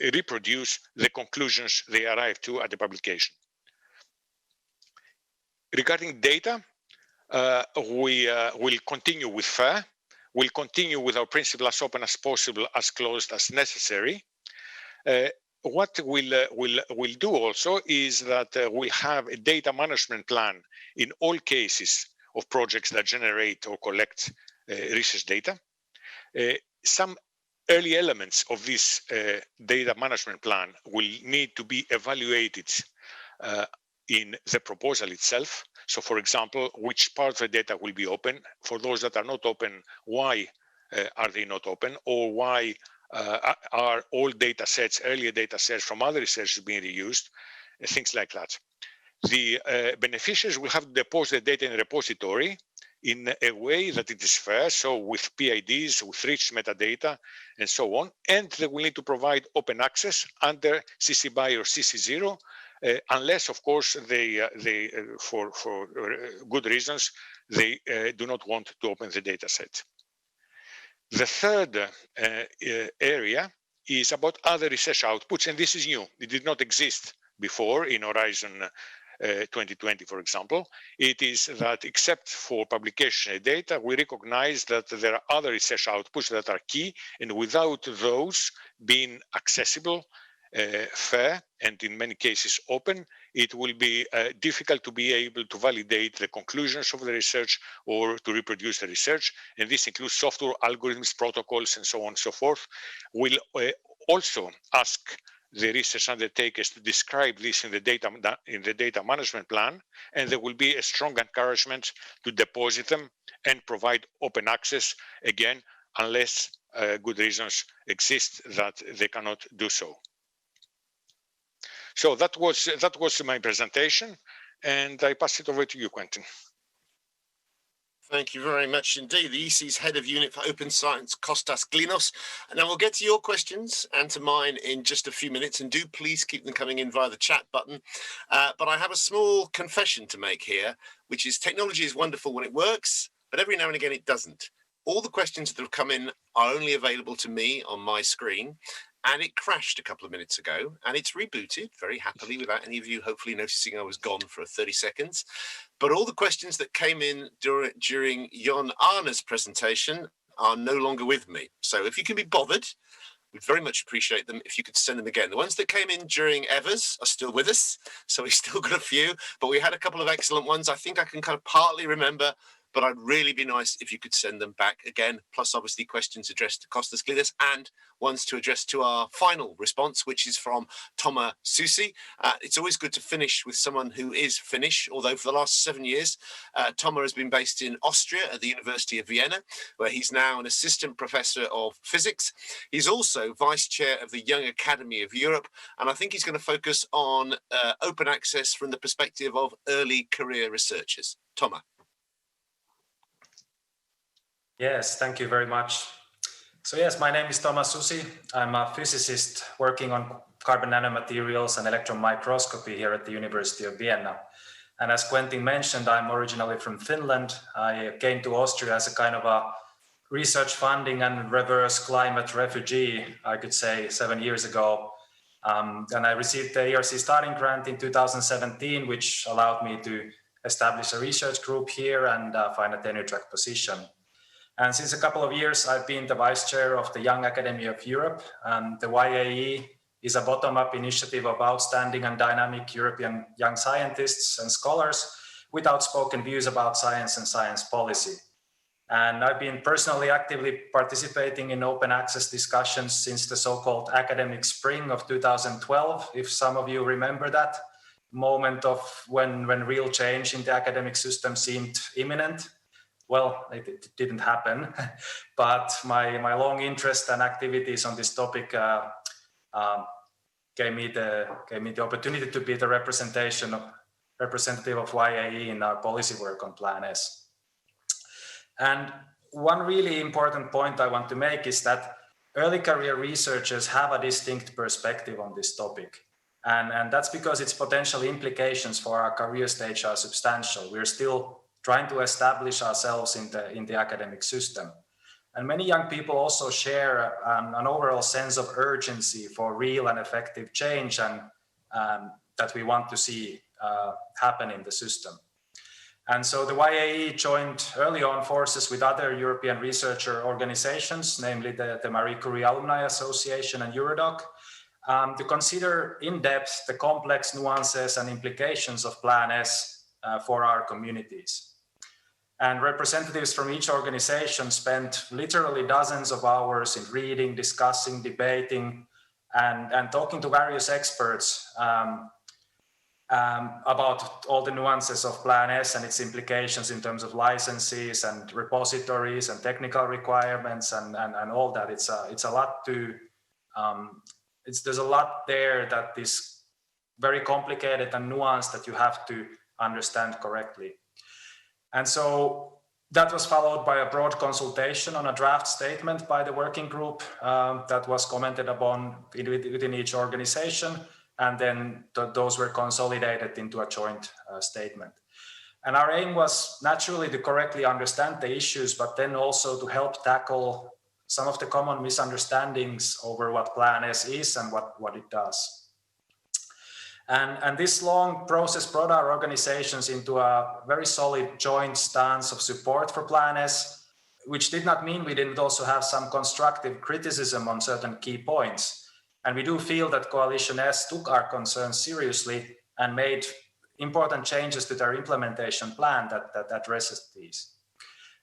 reproduce the conclusions they arrive to at the publication. Regarding data, we will continue with FAIR. We'll continue with our principle as open as possible, as closed as necessary. What we'll do also is that we'll have a data management plan in all cases of projects that generate or collect research data. Some early elements of this data management plan will need to be evaluated in the proposal itself. So, for example, which part of the data will be open? For those that are not open, why are they not open? Or why are all data sets, earlier data sets from other researchers being reused? Things like that. The beneficiaries will have to deposit the data in a repository in a way that it is fair, so with PIDs, with rich metadata, and so on. And they will need to provide open access under CC BY or CC 0, unless, of course, they for good reasons, they do not want to open the data set. The third area is about other research outputs, and this is new. It did not exist before in Horizon 2020, for example. It is that except for publication data, we recognize that there are other research outputs that are key, and without those being accessible, fair, and in many cases open, it will be difficult to be able to validate the conclusions of the research or to reproduce the research. And this includes software, algorithms, protocols, and so on and so forth. We'll also ask the research undertakers to describe this in the data management plan, and there will be a strong encouragement to deposit them and provide open access, again, unless good reasons exist that they cannot do so. So that was my presentation, and I pass it over to you, Quentin. Thank you very much indeed. The EC's Head of Unit for Open Science, Kostas Glinos. And now we'll get to your questions and to mine in just a few minutes, and do please keep them coming in via the chat button. But I have a small confession to make here, which is technology is wonderful when it works, but every now and again it doesn't. All the questions that have come in are only available to me on my screen, and it crashed a couple of minutes ago, and it's rebooted very happily without any of you hopefully noticing I was gone for 30 seconds. But all the questions that came in during Jon Arne's presentation are no longer with me. So if you can be bothered, we'd very much appreciate them if you could send them again. The ones that came in during Evers are still with us, so we've still got a few, but we had a couple of excellent ones. I think I can kind of partly remember, but I'd really be nice if you could send them back again, plus obviously questions addressed to Kostas Glinos and ones to address to our final response, which is from Toma Susi. It's always good to finish with someone who is Finnish, although for the last 7 years, Toma has been based in Austria at the University of Vienna, where he's now an assistant professor of physics. He's also vice chair of the Young Academy of Europe, and I think he's going to focus on open access from the perspective of early career researchers. Toma. Yes, thank you very much. So yes, my name is Toma Susi. I'm a physicist working on carbon nanomaterials and electron microscopy here at the University of Vienna. And as Quentin mentioned, I'm originally from Finland. I came to Austria as a kind of a research funding and reverse climate refugee, I could say, 7 years ago. And I received the ERC starting grant in 2017, which allowed me to establish a research group here and find a tenure track position. And since a couple of years, I've been the vice chair of the Young Academy of Europe. The YAE is a bottom-up initiative of outstanding and dynamic European young scientists and scholars with outspoken views about science and science policy. And I've been personally actively participating in open access discussions since the so-called academic spring of 2012, if some of you remember that moment of when real change in the academic system seemed imminent. Well, it didn't happen, but my long interest and activities on this topic gave me the opportunity to be the representative of YAE in our policy work on Plan S. And one really important point I want to make is that early career researchers have a distinct perspective on this topic. And that's because its potential implications for our career stage are substantial. We're still trying to establish ourselves in the academic system. And many young people also share an overall sense of urgency for real and effective change, and that we want to see happen in the system. And so the YAE joined early on forces with other European researcher organizations, namely the Marie Curie Alumni Association and Eurodoc, to consider in depth the complex nuances and implications of Plan S for our communities. And representatives from each organization spent literally dozens of hours in reading, discussing, debating, and talking to various experts about all the nuances of Plan S and its implications in terms of licenses and repositories and technical requirements and all that. It's a lot to, there's a lot there that is very complicated and nuanced that you have to understand correctly. And so that was followed by a broad consultation on a draft statement by the working group that was commented upon within each organization. And then those were consolidated into a joint statement. And our aim was naturally to correctly understand the issues, but then also to help tackle some of the common misunderstandings over what Plan S is and what it does. And this long process brought our organizations into a very solid joint stance of support for Plan S, which did not mean we didn't also have some constructive criticism on certain key points. And we do feel that Coalition S took our concerns seriously and made important changes to their implementation plan that addresses these.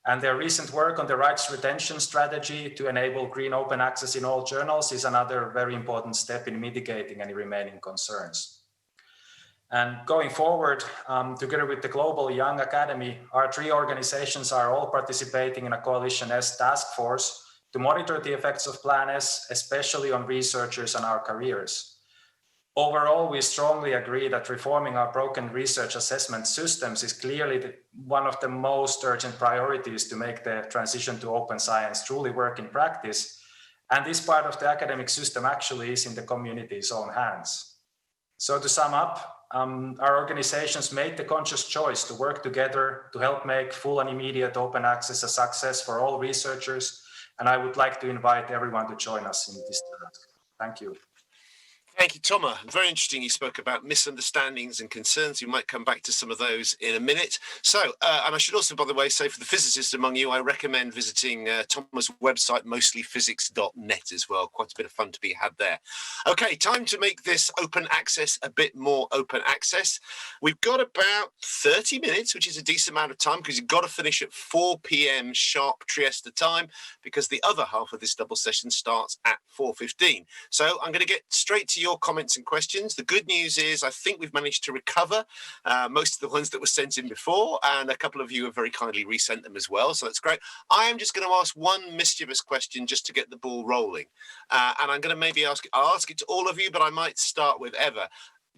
And their recent work on the rights retention strategy to enable green open access in all journals is another very important step in mitigating any remaining concerns. And going forward, together with the Global Young Academy, our three organizations are all participating in a Coalition S task force to monitor the effects of Plan S, especially on researchers and our careers. Overall, we strongly agree that reforming our broken research assessment systems is clearly one of the most urgent priorities to make the transition to open science truly work in practice. And this part of the academic system actually is in the community's own hands. So to sum up, our organizations made the conscious choice to work together to help make full and immediate open access a success for all researchers. And I would like to invite everyone to join us in this task. Thank you. Thank you, Toma. Very interesting. You spoke about misunderstandings and concerns. We might come back to some of those in a minute. So, and I should also, by the way, say for the physicists among you, I recommend visiting Toma's website, mostlyphysics.net as well. Quite a bit of fun to be had there. Okay, time to make this open access a bit more open access. We've got about 30 minutes, which is a decent amount of time because you've got to finish at 4 p.m. sharp Trieste time because the other half of this double session starts at 4:15. So I'm going to get straight to your comments and questions. The good news is I think we've managed to recover most of the ones that were sent in before, and a couple of you have very kindly resent them as well, so that's great. I am just going to ask one mischievous question just to get the ball rolling, and I'm going to maybe I'll ask it to all of you, but I might start with Eva.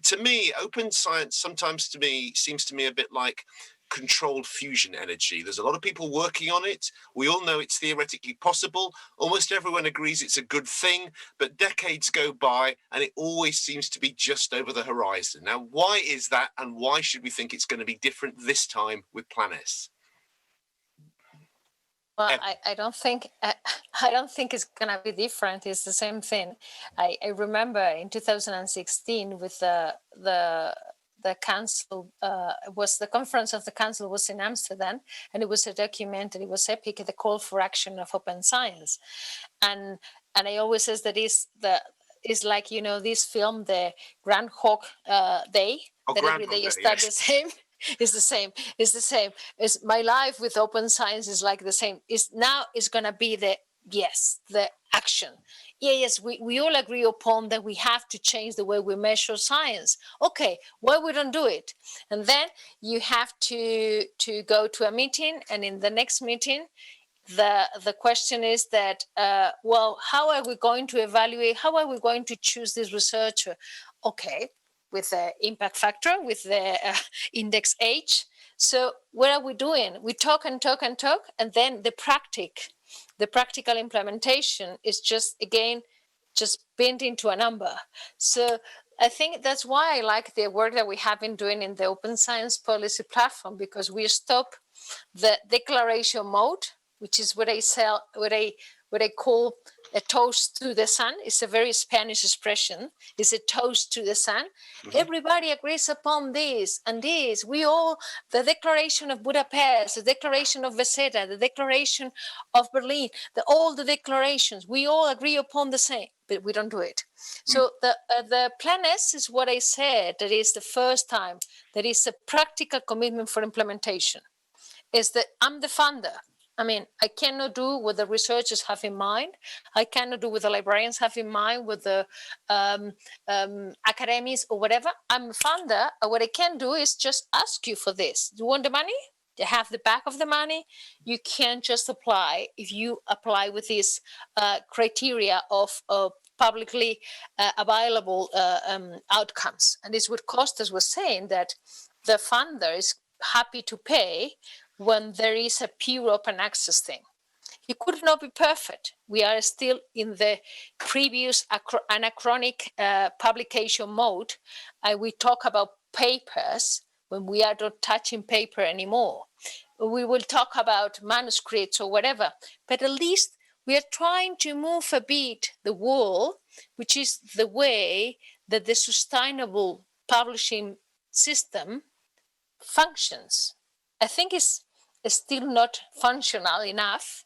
To me, open science sometimes seems to me a bit like controlled fusion energy. There's a lot of people working on it. We all know it's theoretically possible. Almost everyone agrees it's a good thing, but decades go by and it always seems to be just over the horizon. Now, why is that, and why should we think it's going to be different this time with Plan S? Well, I don't think it's gonna be different. It's the same thing. I remember in 2016 with the council was the conference of the council was in Amsterdam, and it was a document, and it was epic, the call for action of open science, and I always says that is like, you know, this film, the Groundhog Day, that every day is the same. It's the same. It's the same. It's my life with open science is like the same. Now it's gonna be the action. Yes, we all agree upon that we have to change the way we measure science. Okay, why we don't do it? And then you have to go to a meeting, and in the next meeting, the question is that, well, how are we going to evaluate, how are we going to choose this researcher? Okay, with the impact factor, with the index H. So what are we doing? We talk and talk and talk, and then the practical implementation is just pinned into a number. So I think that's why I like the work that we have been doing in the Open Science Policy Platform, because we stop the declaration mode, which is what I call a toast to the sun. It's a very Spanish expression. It's a toast to the sun. Mm-hmm. Everybody agrees upon this and this. The Declaration of Budapest, the Declaration of Valletta, the Declaration of Berlin, all the declarations, we all agree upon the same, but we don't do it. So the Plan S is what I said, that is the first time that is a practical commitment for implementation. Is that I'm the funder. I mean, I cannot do what the researchers have in mind. I cannot do what the librarians have in mind, with the academies or whatever. I'm a funder. What I can do is just ask you for this. Do you want the money? You have the back of the money. You can't just apply if you apply with these criteria of publicly available outcomes. And it's what Kostas was saying, that the funder is happy to pay when there is a pure open access thing. It could not be perfect. We are still in the previous anachronic publication mode. We talk about papers when we are not touching paper anymore. We will talk about manuscripts or whatever, but at least we are trying to move a bit the wall, which is the way that the sustainable publishing system functions. I think it's still not functional enough,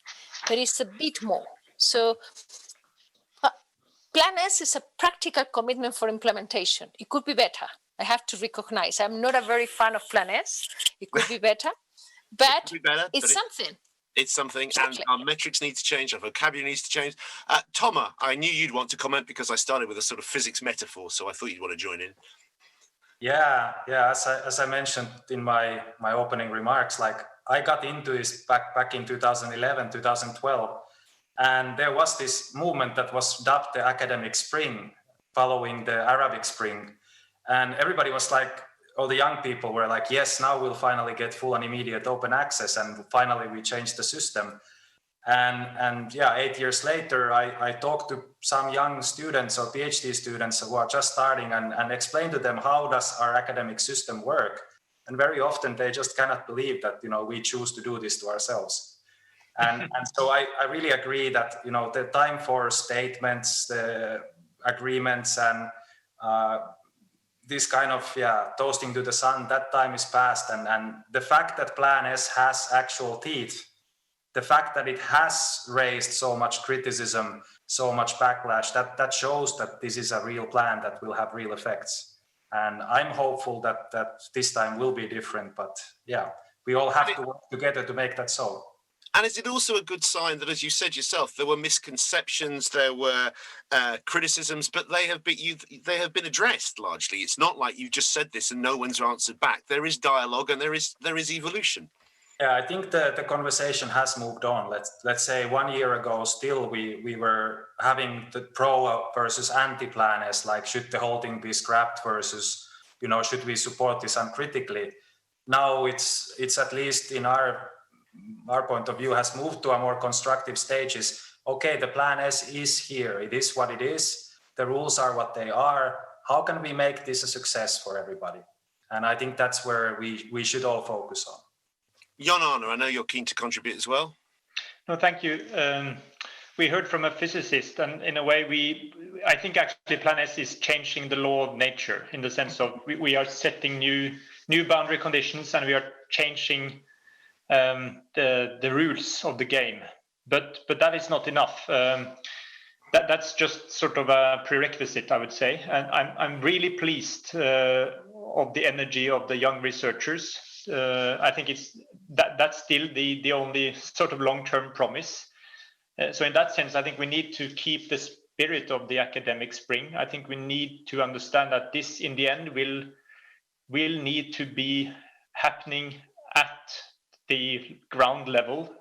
but it's a bit more. So Plan S is a practical commitment for implementation. It could be better. I have to recognize I'm not a very fan of Plan S. It could be better, but it's something. It's something, exactly. And our metrics need to change, our vocabulary needs to change. Toma, I knew you'd want to comment because I started with a sort of physics metaphor, so I thought you'd want to join in. Yeah. As I mentioned in my opening remarks, like I got into this back in 2011, 2012, and there was this movement that was dubbed the Academic Spring, following the Arabic Spring, and everybody was like, all the young people were like, yes, now we'll finally get full and immediate open access, and finally we changed the system. And yeah, 8 years later, I talked to some young students or PhD students who are just starting and explained to them how does our academic system work. And very often they just cannot believe that, we choose to do this to ourselves. And so I really agree that, the time for statements, the agreements, and this kind of toasting to the sun, that time is past. And the fact that Plan S has actual teeth, the fact that it has raised so much criticism, so much backlash, that shows that this is a real plan that will have real effects. And I'm hopeful that this time will be different, but we all have to work together to make that so. And is it also a good sign that, as you said yourself, there were misconceptions, there were criticisms, but they have been addressed largely? It's not like you just said this and no one's answered back. There is dialogue and there is evolution. Yeah, I think the conversation has moved on. Let's say 1 year ago, still we were having the pro versus anti-Plan S, like should the whole thing be scrapped versus, should we support this uncritically? Now it's at least in our point of view has moved to a more constructive stages. Okay, the Plan S is here. It is what it is. The rules are what they are. How can we make this a success for everybody? And I think that's where we should all focus on. Jan-Arne, I know you're keen to contribute as well. No, thank you. We heard from a physicist, and in a way, I think actually Plan S is changing the law of nature in the sense of we are setting new boundary conditions and we are changing the rules of the game. But that is not enough. That's just sort of a prerequisite, I would say. And I'm really pleased of the energy of the young researchers. I think that's still the only sort of long-term promise. So in that sense, I think we need to keep the spirit of the academic spring. I think we need to understand that this, in the end, will need to be happening at the ground level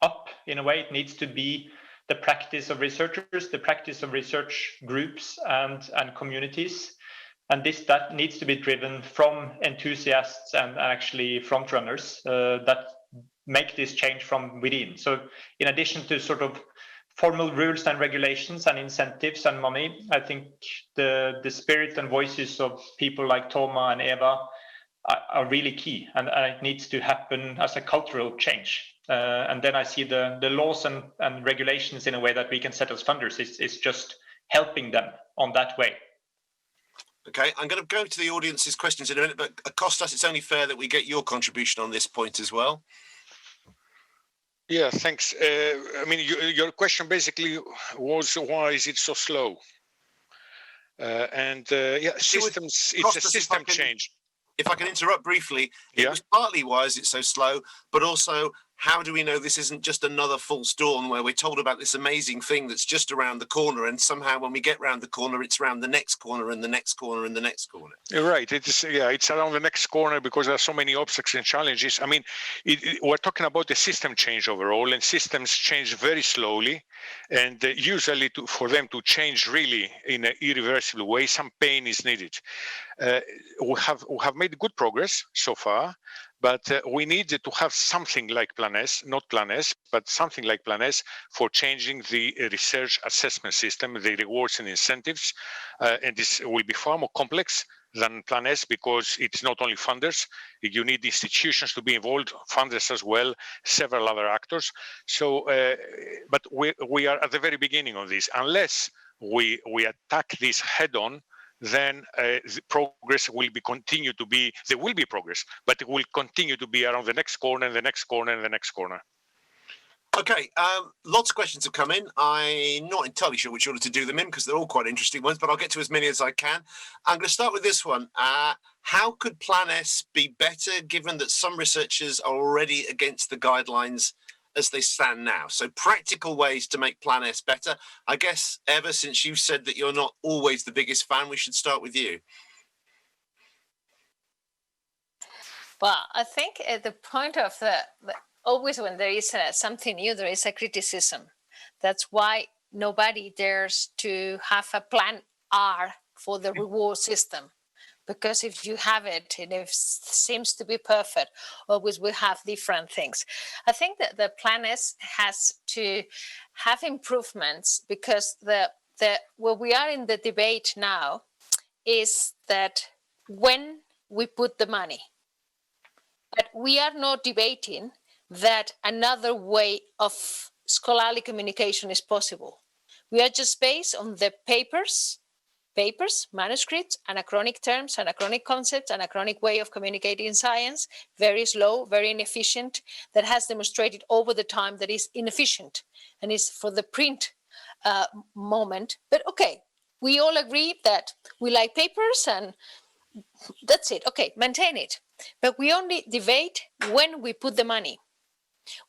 up. In a way, it needs to be the practice of researchers, the practice of research groups and communities. And that needs to be driven from enthusiasts and actually front runners that make this change from within. So in addition to sort of formal rules and regulations and incentives and money, I think the spirit and voices of people like Toma and Eva are really key, and it needs to happen as a cultural change. And then I see the laws and regulations in a way that we can set as funders is just helping them on that way. Okay, I'm going to go to the audience's questions in a minute, but Kostas, it's only fair that we get your contribution on this point as well. Yeah, thanks. I mean, your question basically was, why is it so slow? Systems, it's a system change. If I can interrupt briefly, it was partly why is it so slow, but also how do we know this isn't just another false storm where we're told about this amazing thing that's just around the corner, and somehow when we get round the corner, it's around the next corner and the next corner and the next corner. You're right. It's around the next corner because there are so many obstacles and challenges. I mean, we're talking about a system change overall, and systems change very slowly, and usually for them to change really in an irreversible way, some pain is needed. We have made good progress so far, but we need to have something like Plan S, not Plan S, but something like Plan S for changing the research assessment system, the rewards and incentives. And this will be far more complex than Plan S because it's not only funders. You need institutions to be involved, funders as well, several other actors. So, but we are at the very beginning of this. Unless we attack this head on, then the progress will continue to be, there will be progress, but it will continue to be around the next corner and the next corner and the next corner. Okay, lots of questions have come in. I'm not entirely sure which order to do them in because they're all quite interesting ones, but I'll get to as many as I can. I'm going to start with this one. How could Plan S be better given that some researchers are already against the guidelines as they stand now? So practical ways to make Plan S better. I guess, Eva, since you've said that you're not always the biggest fan, we should start with you. Well, I think at the point of always when there is something new, there is a criticism. That's why nobody dares to have a Plan R for the reward system. Because if you have it and it seems to be perfect, always we have different things. I think that the Plan S has to have improvements because where we are in the debate now is that when we put the money, but we are not debating that another way of scholarly communication is possible. We are just based on the papers, manuscripts, anachronic terms, anachronic concepts, anachronic way of communicating science, very slow, very inefficient, that has demonstrated over the time that is inefficient and is for the print moment. But okay, we all agree that we like papers and that's it. Okay, maintain it. But we only debate when we put the money.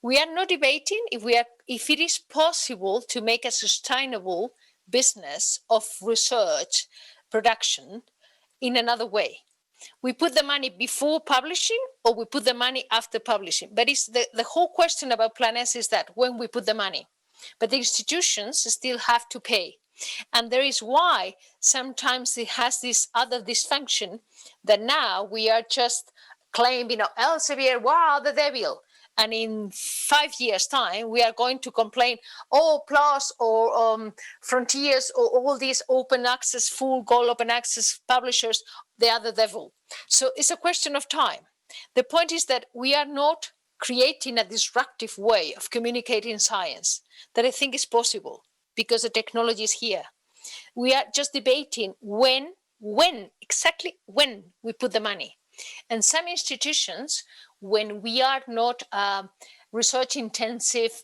We are not debating if it is possible to make a sustainable business of research production in another way. We put the money before publishing or we put the money after publishing. But it's the whole question about Plan S is that when we put the money, but the institutions still have to pay. And there is why sometimes it has this other dysfunction that now we are just claiming, Elsevier, wow, the devil. And in 5 years' time, we are going to complain, PLOS or Frontiers or all these open access, full goal open access publishers, they are the devil. So it's a question of time. The point is that we are not creating a disruptive way of communicating science that I think is possible because the technology is here. We are just debating exactly when we put the money. And some institutions, when we are not research intensive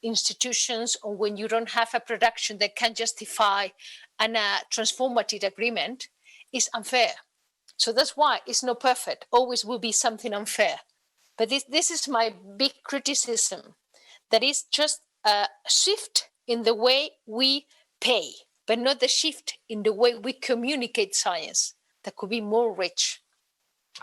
institutions or when you don't have a production that can justify a transformative agreement, is unfair. So that's why it's not perfect. Always will be something unfair. But this is my big criticism. That is just a shift in the way we pay, but not the shift in the way we communicate science that could be more rich.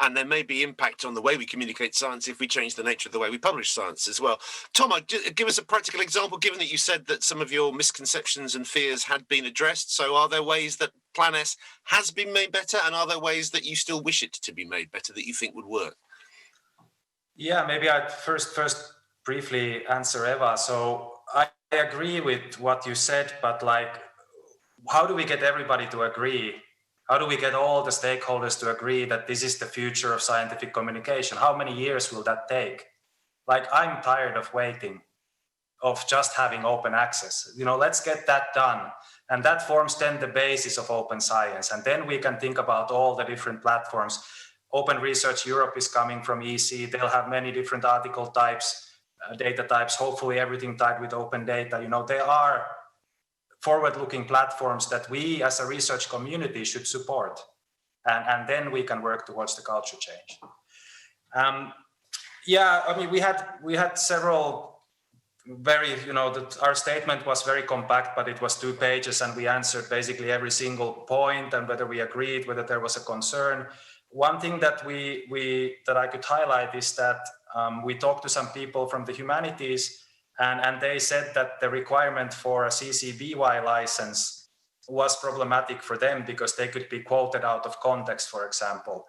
And there may be impact on the way we communicate science if we change the nature of the way we publish science as well. Tom, give us a practical example, given that you said that some of your misconceptions and fears had been addressed. So are there ways that Plan S has been made better, and are there ways that you still wish it to be made better that you think would work? Yeah, maybe I'd first briefly answer Eva. So I agree with what you said, but how do we get everybody to agree How do we get all the stakeholders to agree that this is the future of scientific communication? How many years will that take? Like, I'm tired of waiting, of just having open access. Let's get that done. And that forms then the basis of open science. And then we can think about all the different platforms. Open Research Europe is coming from EC. They'll have many different article types, data types, hopefully everything tied with open data. They are forward-looking platforms that we as a research community should support. And then we can work towards the culture change. We had several very, our statement was very compact, but it was 2 pages, and we answered basically every single point and whether we agreed, whether there was a concern. One thing that that I could highlight is that we talked to some people from the humanities, and they said that the requirement for a CC/BY license was problematic for them because they could be quoted out of context, for example.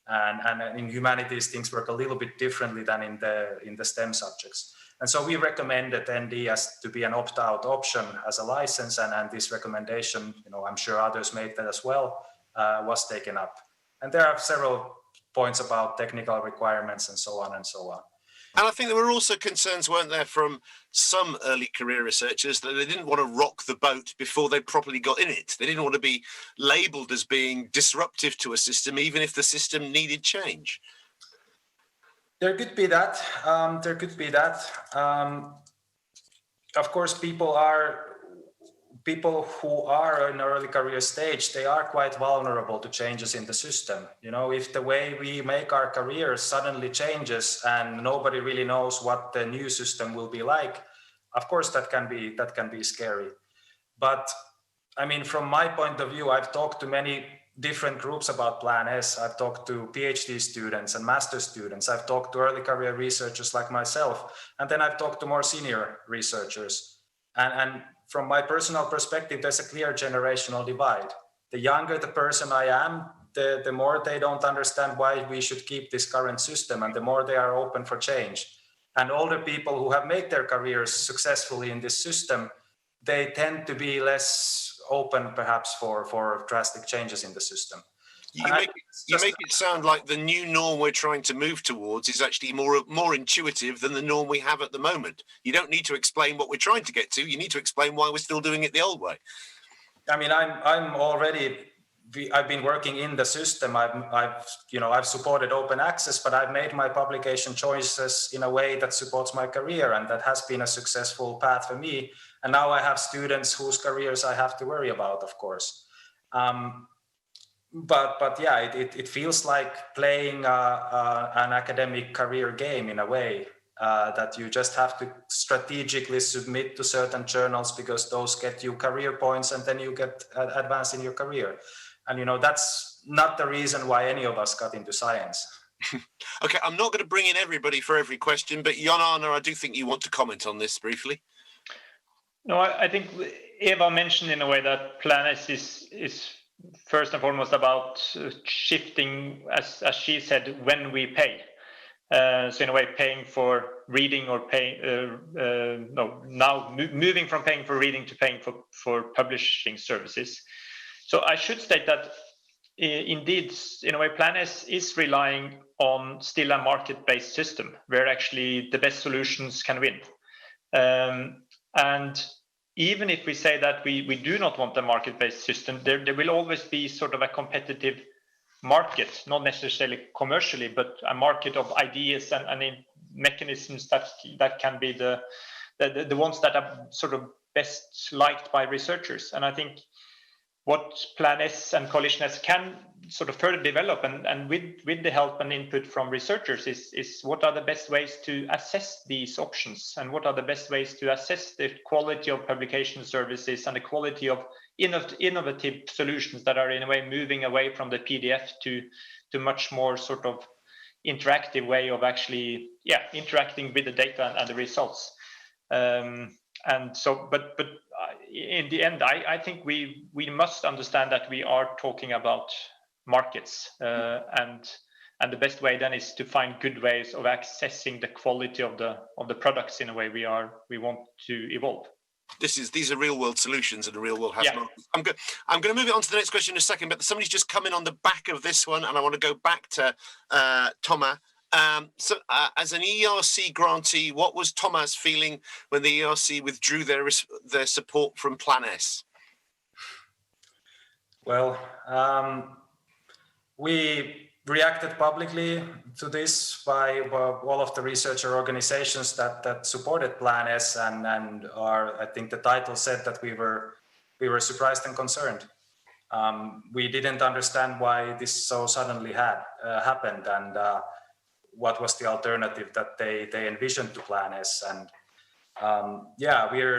And in humanities, things work a little bit differently than in the STEM subjects. And so we recommended ND as to be an opt-out option as a license, and this recommendation, I'm sure others made that as well, was taken up. And there are several points about technical requirements and so on and so on. And I think there were also concerns, weren't there, from some early career researchers that they didn't want to rock the boat before they properly got in it. They didn't want to be labelled as being disruptive to a system, even if the system needed change. There could be that. Of course, people who are in early career stage, they are quite vulnerable to changes in the system. If the way we make our careers suddenly changes and nobody really knows what the new system will be like, of course that can be scary. But I mean, from my point of view, I've talked to many different groups about Plan S. I've talked to PhD students and master students. I've talked to early career researchers like myself, and then I've talked to more senior researchers. And from my personal perspective, there's a clear generational divide. The younger the person I am, the more they don't understand why we should keep this current system, and the more they are open for change. And older people who have made their careers successfully in this system, they tend to be less open perhaps for drastic changes in the system. You make it sound like the new norm we're trying to move towards is actually more intuitive than the norm we have at the moment. You don't need to explain what we're trying to get to. You need to explain why we're still doing it the old way. I mean, I've been working in the system. I've supported open access, but I've made my publication choices in a way that supports my career, and that has been a successful path for me. And now I have students whose careers I have to worry about, of course. But yeah, it feels like playing an academic career game in a way, that you just have to strategically submit to certain journals because those get you career points, and then you get advanced in your career. And that's not the reason why any of us got into science. Okay, I'm not going to bring in everybody for every question, but Jan-Arne, I do think you want to comment on this briefly. No, I think Eva mentioned in a way that Plan S is first and foremost about shifting, as she said, when we pay. So in a way, paying for reading or moving from paying for reading to paying for publishing services. So I should state that indeed, in a way, Plan S is relying on still a market-based system where actually the best solutions can win. And even if we say that we do not want a market-based system, there will always be sort of a competitive market, not necessarily commercially, but a market of ideas and mechanisms that can be the ones that are sort of best liked by researchers. And I think what Plan S and Coalition S can sort of further develop, and with the help and input from researchers, is what are the best ways to assess these options, and what are the best ways to assess the quality of publication services and the quality of innovative solutions that are in a way moving away from the PDF to much more sort of interactive way of actually interacting with the data and the results. And so, but in the end, I think we must understand that we are talking about markets, and the best way then is to find good ways of accessing the quality of the products in a way we want to evolve. These are real world solutions, and the real world has Yeah. markets. I'm going to move it on to the next question in a second, but somebody's just come in on the back of this one, and I want to go back to Thomas. As an ERC grantee, what was Thomas feeling when the ERC withdrew their support from Plan S? Well, we reacted publicly to this by all of the researcher organizations that supported Plan S, and I think the title said that we were surprised and concerned. We didn't understand why this so suddenly happened, and what was the alternative that they envisioned to Plan S. And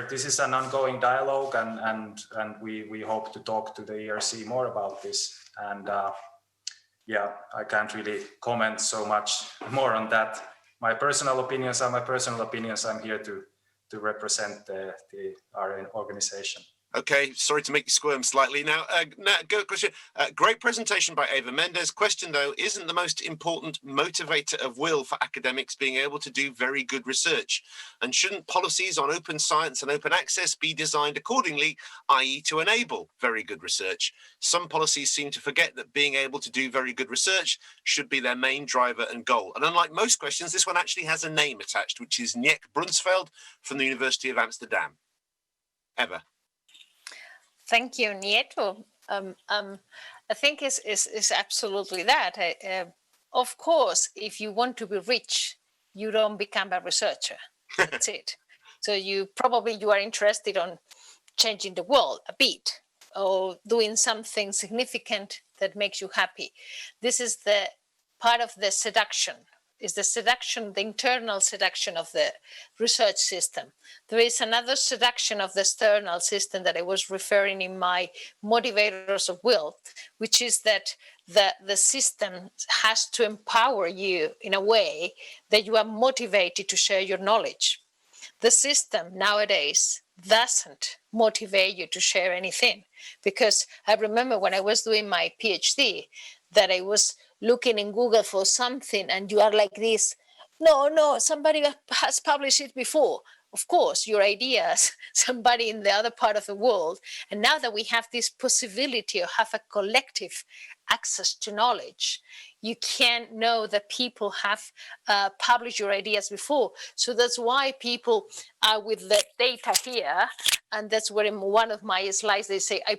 this is an ongoing dialogue, and we hope to talk to the ERC more about this. And I can't really comment so much more on that. My personal opinions are my personal opinions. I'm here to represent our organization. Okay, sorry to make you squirm slightly. Now, go question. Great presentation by Eva Mendes. Question though, isn't the most important motivator of will for academics being able to do very good research? And shouldn't policies on open science and open access be designed accordingly, i.e. to enable very good research? Some policies seem to forget that being able to do very good research should be their main driver and goal. And unlike most questions, this one actually has a name attached, which is Niek Brunsveld from the University of Amsterdam. Eva. Thank you, Nieto. I think is absolutely that. Of course, if you want to be rich, you don't become a researcher. That's it. So you are interested on changing the world a bit, or doing something significant that makes you happy. This is the part of the seduction. Is the seduction, the internal seduction of the research system. There is another seduction of the external system that I was referring in my motivators of will, which is that the system has to empower you in a way that you are motivated to share your knowledge. The system nowadays doesn't motivate you to share anything, because I remember when I was doing my PhD that I was looking in Google for something and you are like this, no, somebody has published it before. Of course, your ideas, somebody in the other part of the world. And now that we have this possibility of have a collective access to knowledge, you can know that people have published your ideas before. So that's why people are with the data here. And that's where in one of my slides, they say, I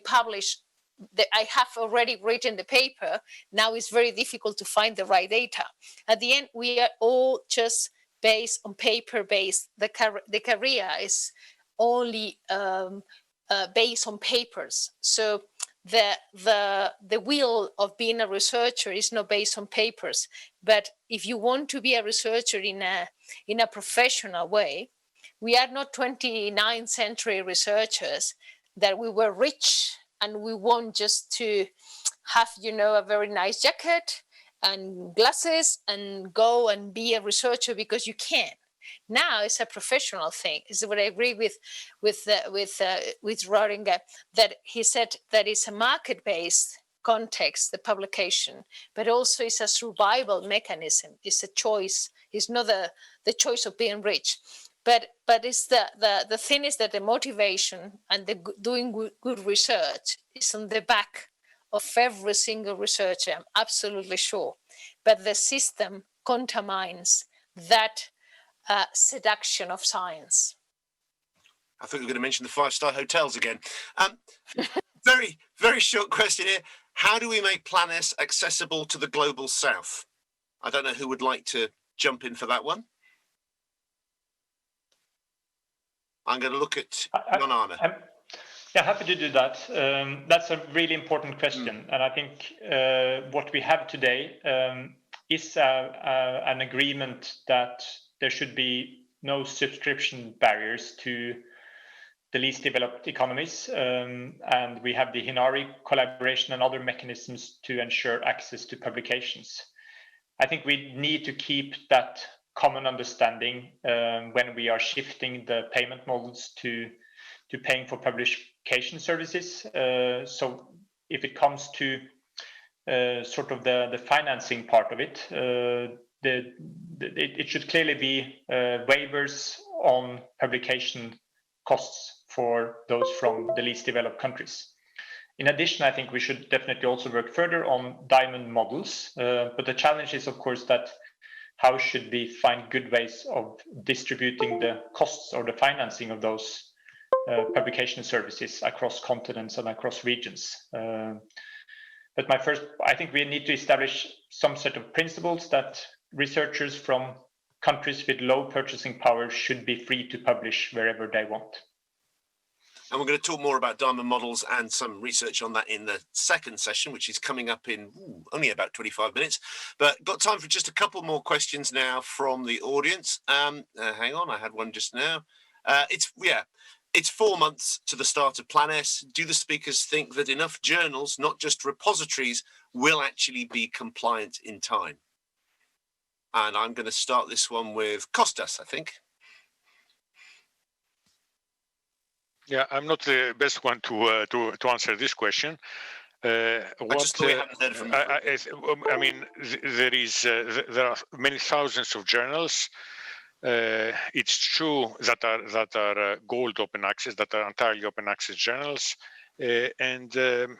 have already written the paper. Now it's very difficult to find the right data. At the end, we are all just based on paper-based. The career is only based on papers. So the will of being a researcher is not based on papers. But if you want to be a researcher in a professional way, we are not 29th century researchers that we were rich and we want just to have, a very nice jacket and glasses and go and be a researcher because you can. Now it's a professional thing. Is what I agree with Röhringer, that he said that it's a market-based context, the publication, but also it's a survival mechanism. It's a choice. It's not the choice of being rich. But it's the thing is that the motivation and the doing good research is on the back of every single researcher, I'm absolutely sure. But the system contamines that seduction of science. I thought you were going to mention the 5-star hotels again. Very, very short question here. How do we make Plan S accessible to the global south? I don't know who would like to jump in for that one. I'm going to look at Jon Arne. Yeah, happy to do that. That's a really important question. And I think what we have today is an agreement that there should be no subscription barriers to the least developed economies. And we have the Hinari collaboration and other mechanisms to ensure access to publications. I think we need to keep that common understanding when we are shifting the payment models to paying for publication services. So if it comes to sort of the financing part of it, it should clearly be waivers on publication costs for those from the least developed countries. In addition, I think we should definitely also work further on diamond models, but the challenge is, of course, that how should we find good ways of distributing the costs or the financing of those publication services across continents and across regions. But I think we need to establish some set of principles that researchers from countries with low purchasing power should be free to publish wherever they want. And we're going to talk more about diamond models and some research on that in the second session, which is coming up in only about 25 minutes. But got time for just a couple more questions now from the audience. Hang on, I had one just now. It's 4 months to the start of Plan S. Do the speakers think that enough journals, not just repositories, will actually be compliant in time? And I'm going to start this one with Kostas, I think. Yeah, I'm not the best one to answer this question. I mean, there are many thousands of journals. It's true that are gold open access, that are entirely open access journals. And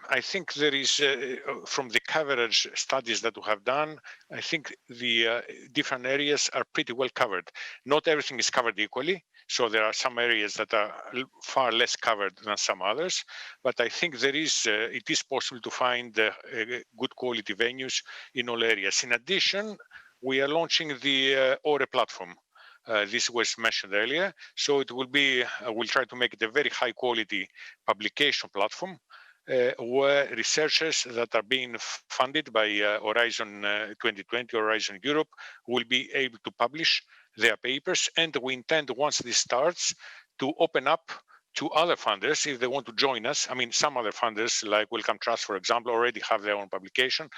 I think there is, from the coverage studies that we have done, I think the different areas are pretty well covered. Not everything is covered equally. So there are some areas that are far less covered than some others. But I think it is possible to find good quality venues in all areas. In addition, we are launching the ORE platform. This was mentioned earlier. So it will be, we'll try to make it a very high quality publication platform where researchers that are being funded by Horizon 2020, Horizon Europe, will be able to publish their papers. And we intend, once this starts, to open up to other funders if they want to join us. I mean, some other funders like Wellcome Trust, for example, already have their own publication,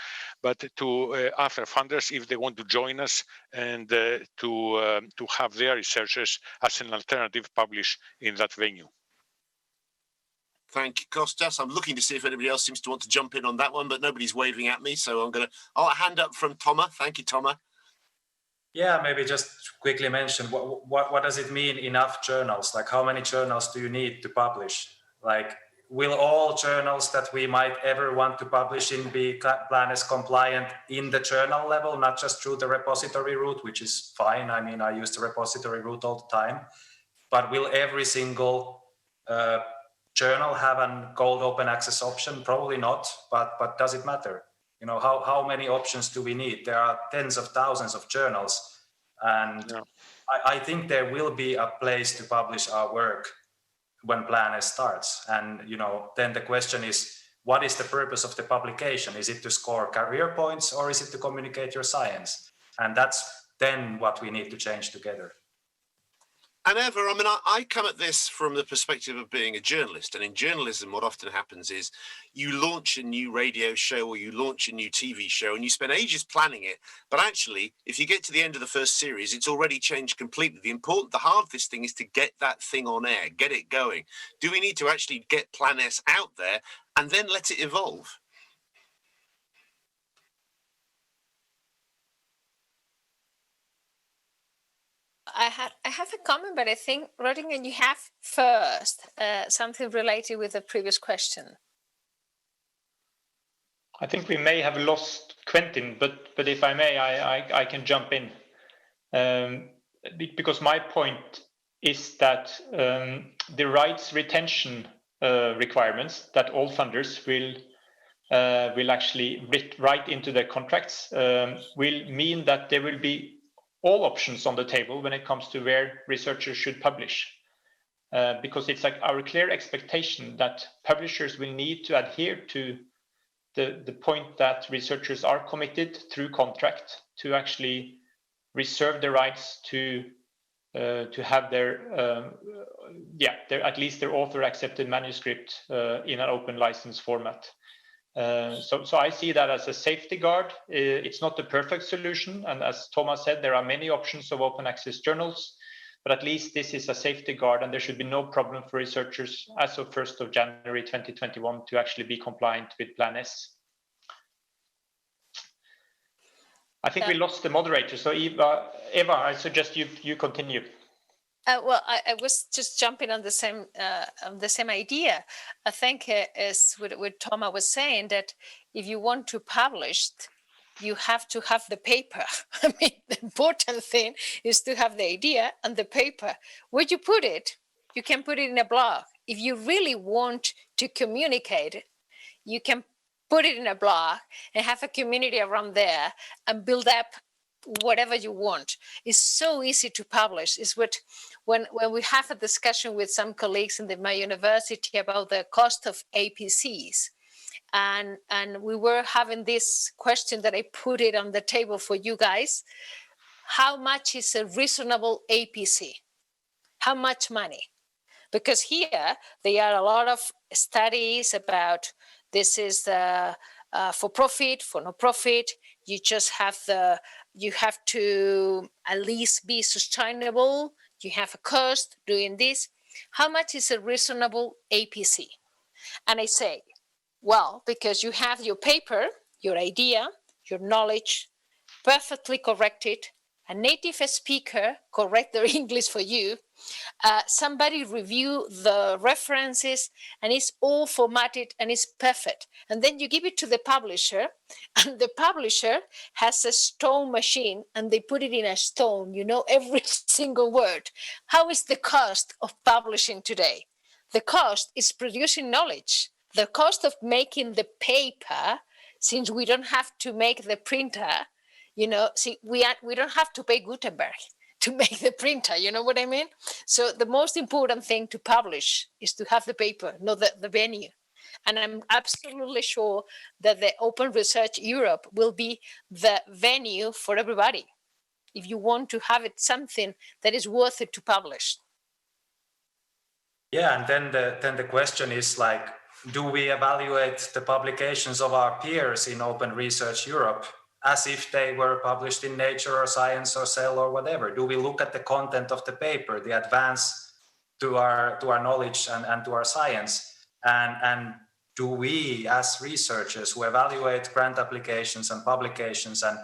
but to other funders if they want to join us and to have their researchers as an alternative publish in that venue. Thank you, Kostas. I'm looking to see if anybody else seems to want to jump in on that one, but nobody's waving at me, so I'll hand up from Toma. Thank you, Toma. Yeah, maybe just quickly mention what does it mean enough journals? Like, how many journals do you need to publish? Like, will all journals that we might ever want to publish in be Plan S compliant in the journal level, not just through the repository route, which is fine. I mean, I use the repository route all the time. But will every single journal have a gold open access option? Probably not, but does it matter? You know, how many options do we need? There are tens of thousands of journals, and yeah. I think there will be a place to publish our work when Plan S starts. And you know, then the question is, what is the purpose of the publication? Is it to score career points, or is it to communicate your science? And that's then what we need to change together. And Eva, I mean, I come at this from the perspective of being a journalist. And in journalism, what often happens is you launch a new radio show or you launch a new TV show and you spend ages planning it. But actually, if you get to the end of the first series, it's already changed completely. The hardest thing is to get that thing on air, get it going. Do we need to actually get Plan S out there and then let it evolve? I have a comment, but I think, Röttingen, you have first something related with the previous question. I think we may have lost Quentin, but if I may, I can jump in. Because my point is that the rights retention requirements that all funders will actually write into their contracts will mean that there will be all options on the table when it comes to where researchers should publish. Because it's like our clear expectation that publishers will need to adhere to the point that researchers are committed through contract to actually reserve the rights to have their at least their author accepted manuscript in an open license format. So I see that as a safety guard. It's not the perfect solution, and as Thomas said, there are many options of open access journals, but at least this is a safety guard, and there should be no problem for researchers as of 1st of January 2021 to actually be compliant with Plan S. I think we lost the moderator, so Eva, I suggest you continue. Well, I was just jumping on the same idea. I think as what Thomas was saying, that if you want to publish, you have to have the paper. I mean, the important thing is to have the idea and the paper. Where you put it, you can put it in a blog. If you really want to communicate, you can put it in a blog and have a community around there and build up whatever you want. It's so easy to publish. It's when we have a discussion with some colleagues in my university about the cost of APCs, and we were having this question that I put it on the table for you guys. How much is a reasonable APC? How much money? Because here there are a lot of studies about this is for profit, for no profit. You just have you have to at least be sustainable. You have a cost doing this. How much is a reasonable APC? And I say, well, because you have your paper, your idea, your knowledge, perfectly corrected, a native speaker correct their English for you, somebody review the references, and it's all formatted and it's perfect. And then you give it to the publisher, and the publisher has a stone machine, and they put it in a stone, every single word. How is the cost of publishing today? The cost is producing knowledge. The cost of making the paper, since we don't have to make the printer, we don't have to pay Gutenberg to make the printer, you know what I mean? So the most important thing to publish is to have the paper, not the venue. And I'm absolutely sure that the Open Research Europe will be the venue for everybody if you want to have it something that is worth it to publish. Yeah, and then the question is like, do we evaluate the publications of our peers in Open Research Europe as if they were published in Nature or Science or Cell or whatever? Do we look at the content of the paper, the advance to our knowledge and to our science? And do we, as researchers who evaluate grant applications and publications and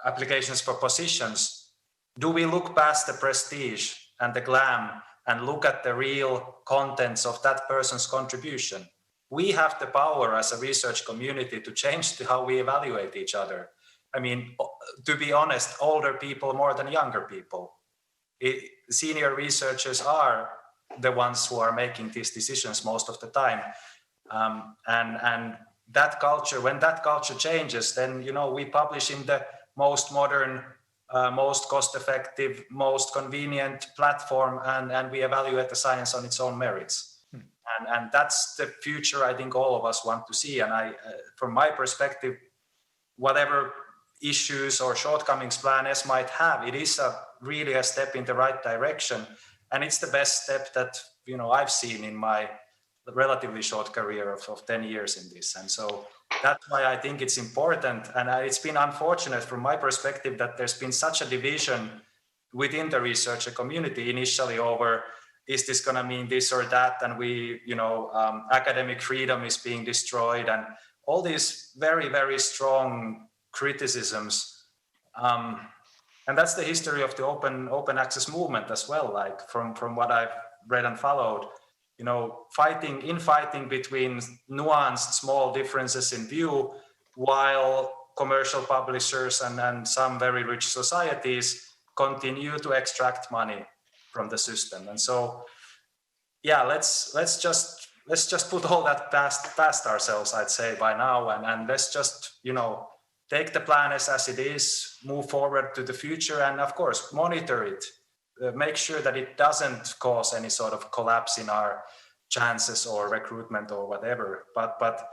applications for positions, do we look past the prestige and the glam and look at the real contents of that person's contribution? We have the power as a research community to change how we evaluate each other. I mean, to be honest, older people more than younger people. Senior researchers are the ones who are making these decisions most of the time. And that culture, when that culture changes, then, we publish in the most modern, most cost-effective, most convenient platform, and we evaluate the science on its own merits. And that's the future I think all of us want to see. And from my perspective, whatever issues or shortcomings Plan S might have, it is really a step in the right direction. And it's the best step that I've seen in my relatively short career of 10 years in this. And so that's why I think it's important. And it's been unfortunate from my perspective that there's been such a division within the researcher community initially over, is this going to mean this or that? And academic freedom is being destroyed, and all these very, very strong criticisms. And that's the history of the open access movement as well. Like from what I've read and followed, fighting between nuanced small differences in view, while commercial publishers and some very rich societies continue to extract money from the system. And so, yeah, let's just put all that past ourselves, I'd say, by now, and let's just take the plan as it is, move forward to the future, and of course monitor it, make sure that it doesn't cause any sort of collapse in our chances or recruitment or whatever. But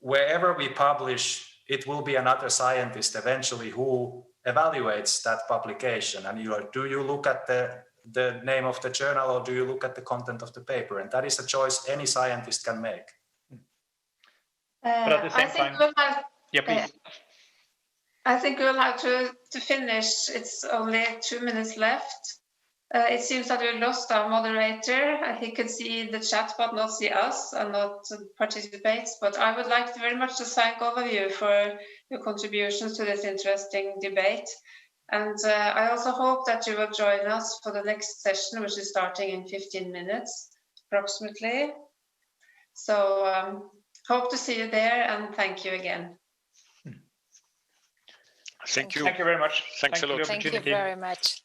wherever we publish, it will be another scientist eventually who evaluates that publication. And do you look at the name of the journal, or do you look at the content of the paper? And that is a choice any scientist can make. But at the same time, yeah, please. I think we'll have to finish. It's only 2 minutes left. It seems that we lost our moderator. He could see the chat but not see us and not participate. But I would like very much to thank all of you for your contributions to this interesting debate. And I also hope that you will join us for the next session, which is starting in 15 minutes approximately. So hope to see you there, and thank you again. Thank you. Thank you very much. Thanks a lot. for the Thank you opportunity. very much.